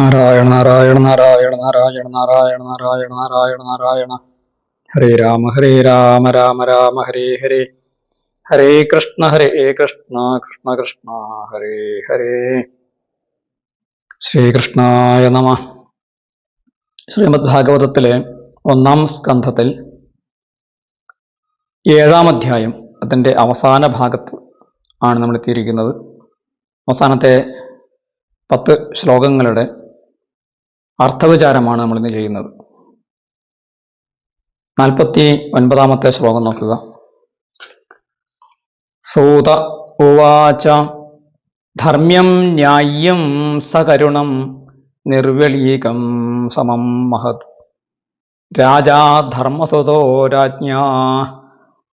നാരായണ നാരായണ നാരായണ നാരായണ നാരായണ നാരായണ നാരായണ നാരായണ. ഹരേ രാമ രാമ രാമ ഹരേ ഹരേ. ഹരേ കൃഷ്ണ കൃഷ്ണ കൃഷ്ണ ഹരേ ഹരേ. ശ്രീകൃഷ്ണായ നമ. ശ്രീമദ് ഭാഗവതത്തിലെ 1-ാം സ്കന്ധത്തിൽ 7-ാം അധ്യായം അതിൻ്റെ അവസാന ഭാഗത്ത് ആണ് നമ്മൾ എത്തിയിരിക്കുന്നത്. അവസാനത്തെ 10 ശ്ലോകങ്ങളുടെ അർത്ഥവിചാരമാണ് നമ്മളിന്ന് ചെയ്യുന്നത്. 49-ാമത്തെ ശ്ലോകം നോക്കുക. സൂത ഉവാച ധർമ്മ്യം ന്യായ്യം സകരുണം നിർവ്യളീകം സമം മഹത് രാജാ ധർമ്മസുതോ രാജ്ഞാ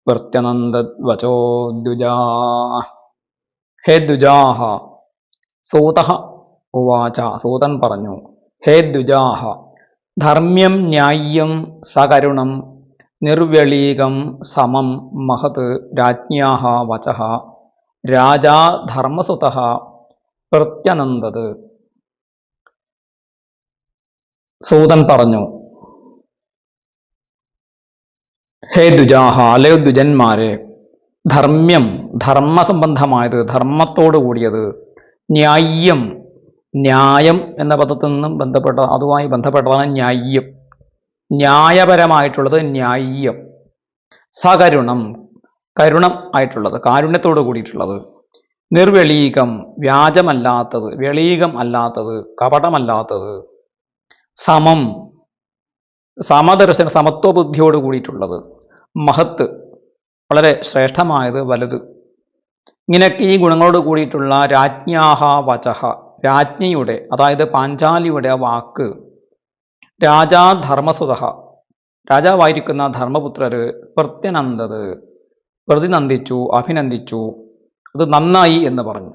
വർത്യനന്ദവചോ ദ്വിജാ. ഹേ ദ്വിജാഹ. സൂതഃ ഉവാച. സൂതൻ പറഞ്ഞു, ഹേ ദ്വിജാഹ, ധർമ്മ്യം ന്യായ്യം സകരുണം നിർവ്യളീകം സമം മഹത് രാജ്ഞ്യാഃ വചഃ രാജാ ധർമ്മസുതഃ പ്രത്യനന്ദത്. സൂതൻ പറഞ്ഞു, ഹേ ദ്വിജാഹ, അല്ലയോ ദ്വിജന്മാരെ, ധർമ്മ്യം ധർമ്മസംബന്ധമായത്, ധർമ്മത്തോടു കൂടിയത്, ന്യായ്യം ന്യായം എന്ന പദത്തിൽ നിന്നും അതുമായി ബന്ധപ്പെട്ടതാണ് ന്യായ്യം, ന്യായപരമായിട്ടുള്ളത് ന്യായ്യം. സകരുണം കരുണം ആയിട്ടുള്ളത്, കാരുണ്യത്തോട് കൂടിയിട്ടുള്ളത്. നിർവ്യളീകം വ്യാജമല്ലാത്തത്, വെളീകം അല്ലാത്തത്, കപടമല്ലാത്തത്. സമം സമദർശന സമത്വബുദ്ധിയോട് കൂടിയിട്ടുള്ളത്. മഹത്ത് വളരെ ശ്രേഷ്ഠമായത്, വലുത്. ഇങ്ങനെയൊക്കെ ഈ ഗുണങ്ങളോട് കൂടിയിട്ടുള്ള രാജ്ഞാഹ വചഃ, രാജ്ഞിയുടെ അതായത് പാഞ്ചാലിയുടെ വാക്ക്. രാജാ ധർമ്മസുതഃ, രാജാവായിരിക്കുന്ന ധർമ്മപുത്രര് പ്രത്യനന്ദത്, പ്രതിനന്ദിച്ചു, അഭിനന്ദിച്ചു, അത് നന്നായി എന്ന് പറഞ്ഞു.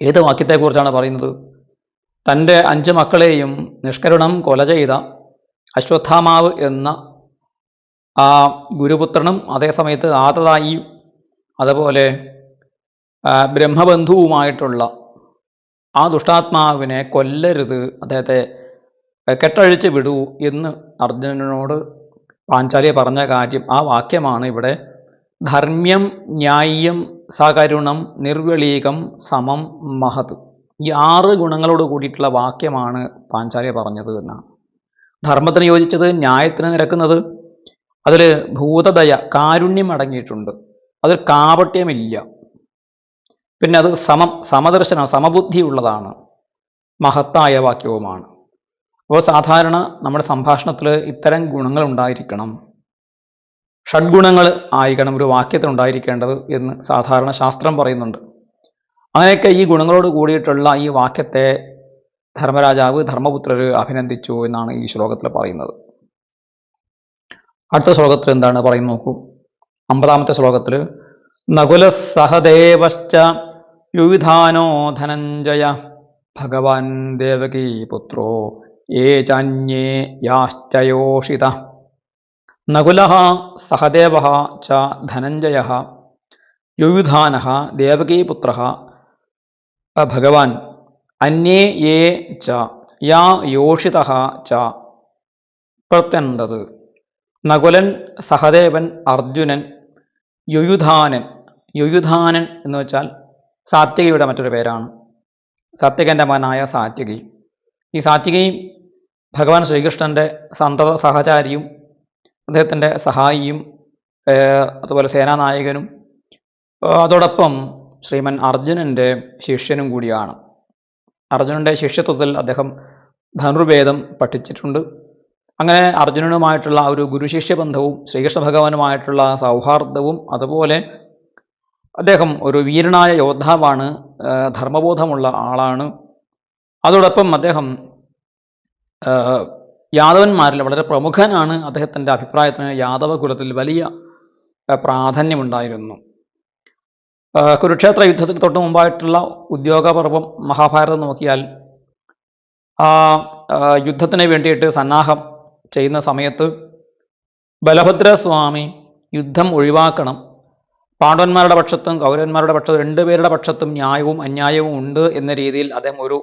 ഏത് വാക്യത്തെക്കുറിച്ചാണ് പറയുന്നത്? തൻ്റെ 5 മക്കളെയും നിഷ്കരുണം കൊല ചെയ്ത അശ്വത്ഥാമാവ് എന്ന ആ ഗുരുപുത്രനും അതേസമയത്ത് ആതതായിയും അതുപോലെ ബ്രഹ്മബന്ധുവുമായിട്ടുള്ള ആ ദുഷ്ടാത്മാവിനെ കൊല്ലരുത്, അദ്ദേഹത്തെ കെട്ടഴിച്ച് വിടൂ എന്ന് അർജുനനോട് പാഞ്ചാലി പറഞ്ഞ കാര്യം, ആ വാക്യമാണ് ഇവിടെ ധർമ്മ്യം ന്യായ്യം സകരുണം നിർവ്യളീകം സമം മഹത്. ഈ 6 ഗുണങ്ങളോട് കൂടിയിട്ടുള്ള വാക്യമാണ് പാഞ്ചാലി പറഞ്ഞത് എന്നാണ്. ധർമ്മത്തിന് യോജിച്ചത്, ന്യായത്തിന് നിരക്കുന്നത്, അതിൽ ഭൂതദയ കാരുണ്യം അടങ്ങിയിട്ടുണ്ട്, അതിൽ കാപട്യമില്ല. പിന്നെ അത് സമദർശനം സമബുദ്ധിയുള്ളതാണ്, മഹത്തായ വാക്യവുമാണ്. അപ്പോൾ സാധാരണ നമ്മുടെ സംഭാഷണത്തിൽ ഇത്തരം ഗുണങ്ങൾ ഉണ്ടായിരിക്കണം, ഷഡ്ഗുണങ്ങൾ ആയിരിക്കണം ഒരു വാക്യത്തിൽ ഉണ്ടായിരിക്കേണ്ടത് എന്ന് സാധാരണ ശാസ്ത്രം പറയുന്നുണ്ട്. അങ്ങനെയൊക്കെ ഈ ഗുണങ്ങളോട് കൂടിയിട്ടുള്ള ഈ വാക്യത്തെ ധർമ്മരാജാവ് ധർമ്മപുത്രര് അഭിനന്ദിച്ചു എന്നാണ് ഈ ശ്ലോകത്തിൽ പറയുന്നത്. അടുത്ത ശ്ലോകത്തിൽ എന്താണ് പറയുന്നത് നോക്കൂ. 50-ാമത്തെ ശ്ലോകത്തിൽ നകുല സഹദേവശ്ച യുവിധാനോ ധനഞ്ജയ ഭഗവാൻ ദേവകീ പുത്രോ യേ ചാന്യേ യാശ്ചയോഷിത. നകുലഃ സഹദേവഃ ച ധനഞ്ജയഃ യുയുധാനഃ ദേവകീപുത്രഃ ഭഗവാൻ അന്യേ യേ ച യാ യോഷിതഃ ച പ്രത്യനന്ദത്. നകുലൻ, സഹദേവൻ, അർജുനൻ, യുയുധാനൻ. യുയുധാനൻ എന്ന് വെച്ചാൽ സാത്യകിയുടെ മറ്റൊരു പേരാണ്. സാത്യകൻ്റെ മകനായ സാത്യകി. ഈ സാത്യകി ഭഗവാൻ ശ്രീകൃഷ്ണൻ്റെ സന്തത സഹചാരിയും അദ്ദേഹത്തിൻ്റെ സഹായിയും അതുപോലെ സേനാനായകനും അതോടൊപ്പം ശ്രീമൻ അർജുനൻ്റെ ശിഷ്യനും കൂടിയാണ്. അർജുനൻ്റെ ശിഷ്യത്വത്തിൽ അദ്ദേഹം ധനുർവേദം പഠിച്ചിട്ടുണ്ട്. അങ്ങനെ അർജുനനുമായിട്ടുള്ള ഒരു ഗുരുശിഷ്യ ബന്ധവും ശ്രീകൃഷ്ണ ഭഗവാനുമായിട്ടുള്ള സൗഹാർദ്ദവും, അതുപോലെ അദ്ദേഹം ഒരു വീരനായ യോദ്ധാവാണ്, ധർമ്മബോധമുള്ള ആളാണ്. അതോടൊപ്പം അദ്ദേഹം യാദവന്മാരിൽ വളരെ പ്രമുഖനാണ്. അദ്ദേഹത്തിൻ്റെ അഭിപ്രായത്തിന് യാദവ കുലത്തിൽ വലിയ പ്രാധാന്യമുണ്ടായിരുന്നു. കുരുക്ഷേത്ര യുദ്ധത്തിന് തൊട്ട് മുമ്പായിട്ടുള്ള ഉദ്യോഗപർവം മഹാഭാരതം നോക്കിയാൽ ആ യുദ്ധത്തിന് വേണ്ടിയിട്ട് സന്നാഹം ചെയ്യുന്ന സമയത്ത് ബലഭദ്രസ്വാമി യുദ്ധം ഒഴിവാക്കണം, പാണ്ഡവന്മാരുടെ പക്ഷത്തും കൗരവന്മാരുടെ പക്ഷത്തും 2 പേരുടെ പക്ഷത്തും ന്യായവും അന്യായവും ഉണ്ട് എന്ന രീതിയിൽ അദ്ദേഹം ഒരു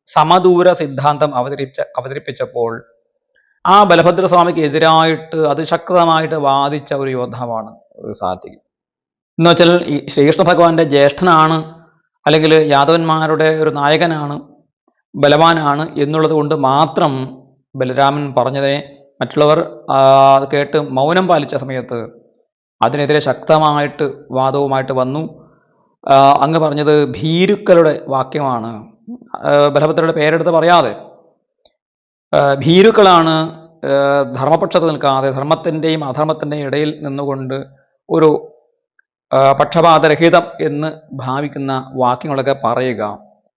സമദൂര സിദ്ധാന്തം അവതരിപ്പിച്ചപ്പോൾ ആ ബലഭദ്രസ്വാമിക്ക് എതിരായിട്ട് അതിശക്തമായിട്ട് വാദിച്ച ഒരു യോദ്ധാവാണ് ഒരു സാത്വികൻ. എന്ന് വെച്ചാൽ ഈ ശ്രീകൃഷ്ണ ഭഗവാന്റെ ജ്യേഷ്ഠനാണ്, അല്ലെങ്കിൽ യാദവന്മാരുടെ ഒരു നായകനാണ്, ബലവാനാണ് എന്നുള്ളത് കൊണ്ട് മാത്രം ബലരാമൻ പറഞ്ഞതിനെ മറ്റുള്ളവർ കേട്ട് മൗനം പാലിച്ച സമയത്ത് അതിനെതിരെ ശക്തമായിട്ട് വാദവുമായിട്ട് വന്നു. അങ്ങ് പറഞ്ഞത് ഭീരുക്കളുടെ വാക്യമാണ്, ബലഭദ്രയുടെ പേരെടുത്ത് പറയാതെ ഭീരുക്കളാണ് ധർമ്മപക്ഷത്ത് നിൽക്കാതെ ധർമ്മത്തിൻ്റെയും അധർമ്മത്തിൻ്റെയും ഇടയിൽ നിന്നുകൊണ്ട് ഒരു പക്ഷപാതരഹിതം എന്ന് ഭാവിക്കുന്ന വാക്യങ്ങളൊക്കെ പറയുക.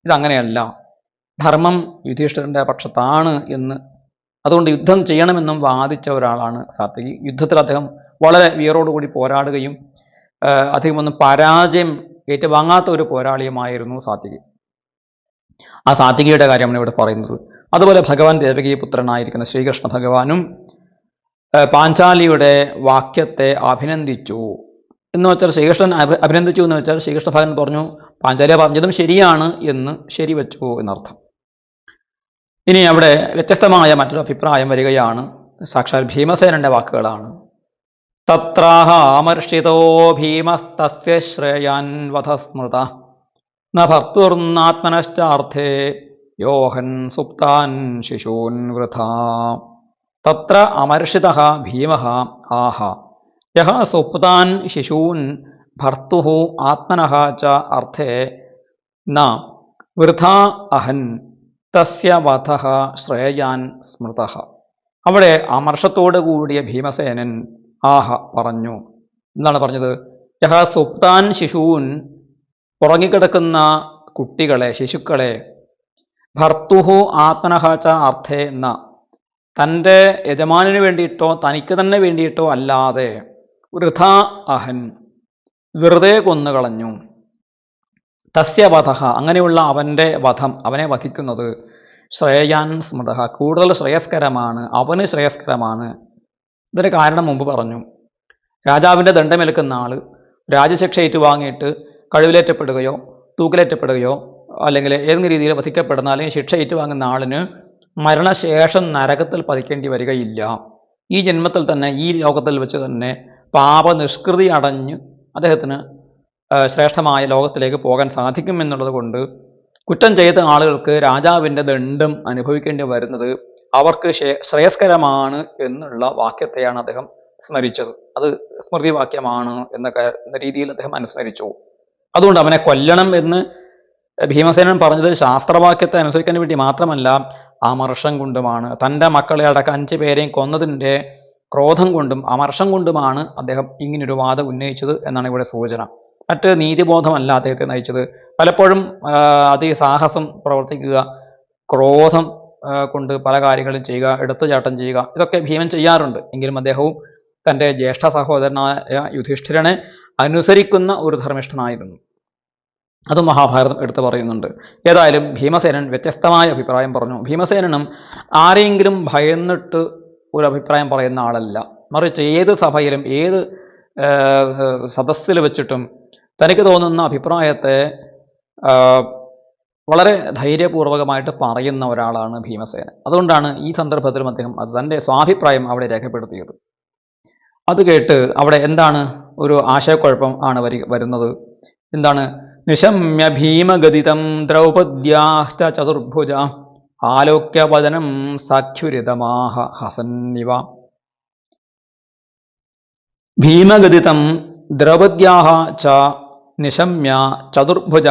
ഇതങ്ങനെയല്ല, ധർമ്മം യുധിഷ്ഠിരൻ്റെ പക്ഷത്താണ് എന്ന്, അതുകൊണ്ട് യുദ്ധം ചെയ്യണമെന്നും വാദിച്ച ഒരാളാണ് സാത്വികി. യുദ്ധത്തിൽ അദ്ദേഹം വളരെ വീറോടുകൂടി പോരാടുകയും അധികമൊന്നും പരാജയം ഏറ്റുവാങ്ങാത്ത ഒരു പോരാളിയുമായിരുന്നു സാത്വികി. ആ സാത്വികിയുടെ കാര്യമാണ് ഇവിടെ പറയുന്നത്. അതുപോലെ ഭഗവാൻ ദേവകീ പുത്രനായിരിക്കുന്ന ശ്രീകൃഷ്ണ ഭഗവാനും പാഞ്ചാലിയുടെ വാക്യത്തെ അഭിനന്ദിച്ചു. എന്ന് വെച്ചാൽ ശ്രീകൃഷ്ണൻ അഭിനന്ദിച്ചു എന്ന് വെച്ചാൽ ശ്രീകൃഷ്ണ ഭഗവാൻ പറഞ്ഞു പാഞ്ചാലിയ പറഞ്ഞതും ശരിയാണ് എന്ന് ശരിവെച്ചു എന്നർത്ഥം. ഇനി അവിടെ വ്യത്യസ്തമായ മറ്റൊരു അഭിപ്രായം വരികയാണ്. സാക്ഷാൽ ഭീമസേനന്റെ വാക്കുകളാണ്. തത്രാഹ അമർഷിതോ ഭീമസ്തസ്യ ശ്രേയാൻ വധസ്മൃത ന ഭർത്തുർനാത്മനശ്ചാർത്ഥേ യോഹൻ സുപ്താൻ ശിശൂൻ വൃഥാ. തത്ര അമർഷിതഃ ഭീമഃ ആഹ യഃ സുപ്താൻ ശിശൂൻ ഭർത്തുഃ ആത്മനഃ ച അർത്ഥേ ന വൃഥാ അഹൻ തസ്യ വധഃ ശ്രേയാൻ സ്മൃതഃ. അവിടെ അമർഷത്തോടു കൂടിയ ഭീമസേനൻ ആഹ പറഞ്ഞു. എന്താണ് പറഞ്ഞത്? യഹ സുപ്താൻ ശിശൂൻ, ഉറങ്ങിക്കിടക്കുന്ന കുട്ടികളെ, ശിശുക്കളെ, ഭർത്തുഹു ആത്മനഃ ച അർത്ഥേ ന, തൻ്റെ യജമാനു വേണ്ടിയിട്ടോ തനിക്ക് തന്നെ വേണ്ടിയിട്ടോ അല്ലാതെ വൃഥാ അഹൻ, വെറുതെ കൊന്നുകളഞ്ഞു. തസ്യ വധഃ, അങ്ങനെയുള്ള അവൻ്റെ വധം, അവനെ വധിക്കുന്നത് ശ്രേയാൻ സ്മൃതഃ, കൂടുതൽ ശ്രേയസ്കരമാണ്, അവന് ശ്രേയസ്കരമാണ്. ഇതിന് കാരണം മുമ്പ് പറഞ്ഞു. രാജാവിൻ്റെ ദണ്ഡമേൽക്കുന്ന ആൾ രാജശിക്ഷ ഏറ്റുവാങ്ങിയിട്ട് കഴിവിലേറ്റപ്പെടുകയോ തൂക്കിലേറ്റപ്പെടുകയോ അല്ലെങ്കിൽ ഏതെങ്കിലും രീതിയിൽ വധിക്കപ്പെടുന്ന അല്ലെങ്കിൽ ശിക്ഷ ഏറ്റുവാങ്ങുന്ന ആളിന് മരണശേഷം നരകത്തിൽ പതിക്കേണ്ടി വരികയില്ല. ഈ ജന്മത്തിൽ തന്നെ, ഈ ലോകത്തിൽ വെച്ച് തന്നെ പാപനിഷ്കൃതി അടഞ്ഞ് അദ്ദേഹത്തിന് ശ്രേഷ്ഠമായ ലോകത്തിലേക്ക് പോകാൻ സാധിക്കും എന്നുള്ളത് കൊണ്ട് കുറ്റം ചെയ്ത ആളുകൾക്ക് രാജാവിൻ്റെ ദണ്ഡം അനുഭവിക്കേണ്ടി വരുന്നത് അവർക്ക് ശ്രേയസ്കരമാണ് എന്നുള്ള വാക്യത്തെയാണ് അദ്ദേഹം സ്മരിച്ചത്. അത് സ്മൃതി വാക്യമാണ് എന്ന രീതിയിൽ അദ്ദേഹം അനുസ്മരിച്ചു. അതുകൊണ്ട് അവനെ കൊല്ലണം എന്ന് ഭീമസേനൻ പറഞ്ഞത് ശാസ്ത്രവാക്യത്തെ അനുസരിക്കാൻ വേണ്ടി മാത്രമല്ല, അമർഷം കൊണ്ടുമാണ്. തൻ്റെ മക്കളെ അടക്കം 5 പേരെയും കൊന്നതിൻ്റെ ക്രോധം കൊണ്ടും അമർഷം കൊണ്ടുമാണ് അദ്ദേഹം ഇങ്ങനൊരു വാദം ഉന്നയിച്ചത് എന്നാണ് ഇവിടെ സൂചന. മറ്റ് നീതിബോധമല്ല അദ്ദേഹത്തെ നയിച്ചത്. പലപ്പോഴും അതിസാഹസം പ്രവർത്തിക്കുക, ക്രോധം കൊണ്ട് പല കാര്യങ്ങളും ചെയ്യുക, എടുത്തുചാട്ടം ചെയ്യുക, ഇതൊക്കെ ഭീമൻ ചെയ്യാറുണ്ട്. എങ്കിലും അദ്ദേഹവും തൻ്റെ ജ്യേഷ്ഠ സഹോദരനായ യുധിഷ്ഠിരനെ അനുസരിക്കുന്ന ഒരു ധർമ്മിഷ്ഠനായിരുന്നു. അത് മഹാഭാരതം എടുത്തു പറയുന്നുണ്ട്. ഏതായാലും ഭീമസേനൻ വ്യത്യസ്തമായ അഭിപ്രായം പറഞ്ഞു. ഭീമസേനനും ആരെങ്കിലും ഭയന്നിട്ട് ഒരു അഭിപ്രായം പറയുന്ന ആളല്ല. മറിച്ച് ഏത് സഭയിലും ഏത് സദസ്സിൽ വെച്ചിട്ടും തനിക്ക് തോന്നുന്ന അഭിപ്രായത്തെ വളരെ ധൈര്യപൂർവകമായിട്ട് പറയുന്ന ഒരാളാണ് ഭീമസേനൻ. അതുകൊണ്ടാണ് ഈ സന്ദർഭത്തിലും അദ്ദേഹം അത് തൻ്റെ സ്വാഭിപ്രായം അവിടെ രേഖപ്പെടുത്തിയത്. അത് കേട്ട് അവിടെ എന്താണ് ഒരു ആശയക്കുഴപ്പം ആണ് വരുന്നത്. എന്താണ്? നിശമ്യ ഭീമഗതിതം ദ്രൗപദ്യാശ്ച ചതുർഭുജ ആലോക്യവദനം സാഖ്യുരിതമാഹ ഹസന്നിവ. ഭീമഗതിതം ദ്രൗപദ്യാഹ ച നിശമ്യ ചതുർഭുജ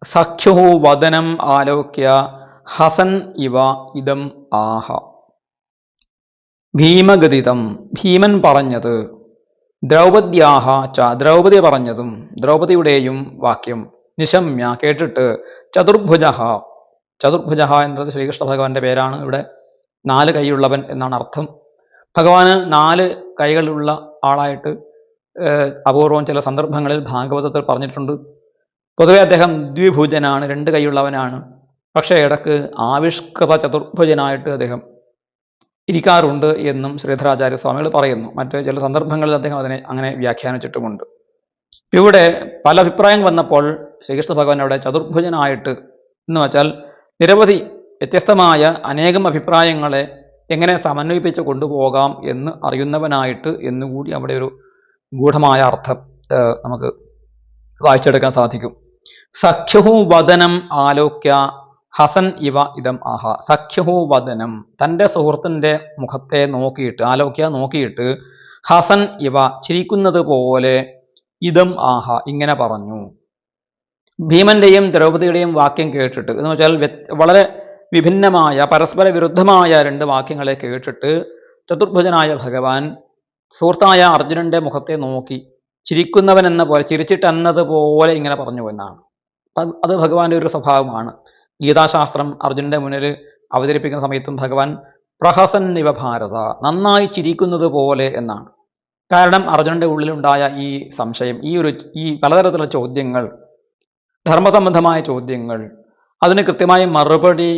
സഖ്യു വദനം ആലോക്യ ഹസൻ ഇവ ഇദം ആഹ. ഭീമഗതിതം, ഭീമൻ പറഞ്ഞത്, ദ്രൗപദ്യാഹ ച, ദ്രൗപദി പറഞ്ഞതും, ദ്രൗപദിയുടെയും വാക്യം, നിശമ്യ കേട്ടിട്ട്, ചതുർഭുജ, ചതുർഭുജ എന്നത് ശ്രീകൃഷ്ണ ഭഗവാന്റെ പേരാണ്. ഇവിടെ 4 കൈയുള്ളവൻ എന്നാണ് അർത്ഥം. ഭഗവാന് 4 കൈകളുള്ള ആളായിട്ട് അപൂർവം ചില സന്ദർഭങ്ങളിൽ ഭാഗവതത്തിൽ പറഞ്ഞിട്ടുണ്ട്. പൊതുവെ അദ്ദേഹം ദ്വിഭുജനാണ്, 2 കൈയുള്ളവനാണ്. പക്ഷേ ഇടക്ക് ആവിഷ്കൃത ചതുർഭുജനായിട്ട് അദ്ദേഹം ഇരിക്കാറുണ്ട് എന്നും ശ്രീധരാചാര്യ സ്വാമികൾ പറയുന്നു. മറ്റ് ചില സന്ദർഭങ്ങളിൽ അദ്ദേഹം അതിനെ അങ്ങനെ വ്യാഖ്യാനിച്ചിട്ടുമുണ്ട്. ഇവിടെ പല അഭിപ്രായം വന്നപ്പോൾ ശ്രീകൃഷ്ണ ഭഗവാൻ അവിടെ ചതുർഭുജനായിട്ട്, എന്ന് വെച്ചാൽ നിരവധി വ്യത്യസ്തമായ അനേകം അഭിപ്രായങ്ങളെ എങ്ങനെ സമന്വയിപ്പിച്ച് കൊണ്ടുപോകാം എന്ന് അറിയുന്നവനായിട്ട് എന്നുകൂടി അവിടെ ഒരു ഗൂഢമായ അർത്ഥം നമുക്ക് വായിച്ചെടുക്കാൻ സാധിക്കും. സഖ്യുഹു വദനം ആലോക്യ ഹസൻ ഇവ ഇതം ആഹ. സഖ്യുഹു വദനം, തൻ്റെ സുഹൃത്തിൻ്റെ മുഖത്തെ നോക്കിയിട്ട്, ആലോക്യ നോക്കിയിട്ട്, ഹസൻ ഇവ ചിരിക്കുന്നത് പോലെ, ഇതം ആഹ ഇങ്ങനെ പറഞ്ഞു. ഭീമന്റെയും ദ്രൗപദിയുടെയും വാക്യം കേട്ടിട്ട്, എന്ന് വെച്ചാൽ വളരെ വിഭിന്നമായ പരസ്പര വിരുദ്ധമായ രണ്ട് വാക്യങ്ങളെ കേട്ടിട്ട് ചതുർഭുജനായ ഭഗവാൻ സുഹൃത്തായ അർജുനന്റെ മുഖത്തെ നോക്കി ചിരിക്കുന്നവൻ എന്ന പോലെ, ചിരിച്ചിട്ടെന്നതുപോലെ ഇങ്ങനെ പറഞ്ഞു എന്നാണ്. അത് ഭഗവാന്റെ ഒരു സ്വഭാവമാണ്. ഗീതാശാസ്ത്രം അർജുനന്റെ മുന്നിൽ അവതരിപ്പിക്കുന്ന സമയത്തും ഭഗവാൻ പ്രഹസൻ ഇവ ഭാരത, നന്നായി ചിരിക്കുന്നത് പോലെ എന്നാണ്. കാരണം അർജുനന്റെ ഉള്ളിലുണ്ടായ ഈ സംശയം, ഈ പലതരത്തിലുള്ള ചോദ്യങ്ങൾ, ധർമ്മസംബന്ധമായ ചോദ്യങ്ങൾ, അതിന് കൃത്യമായ മറുപടി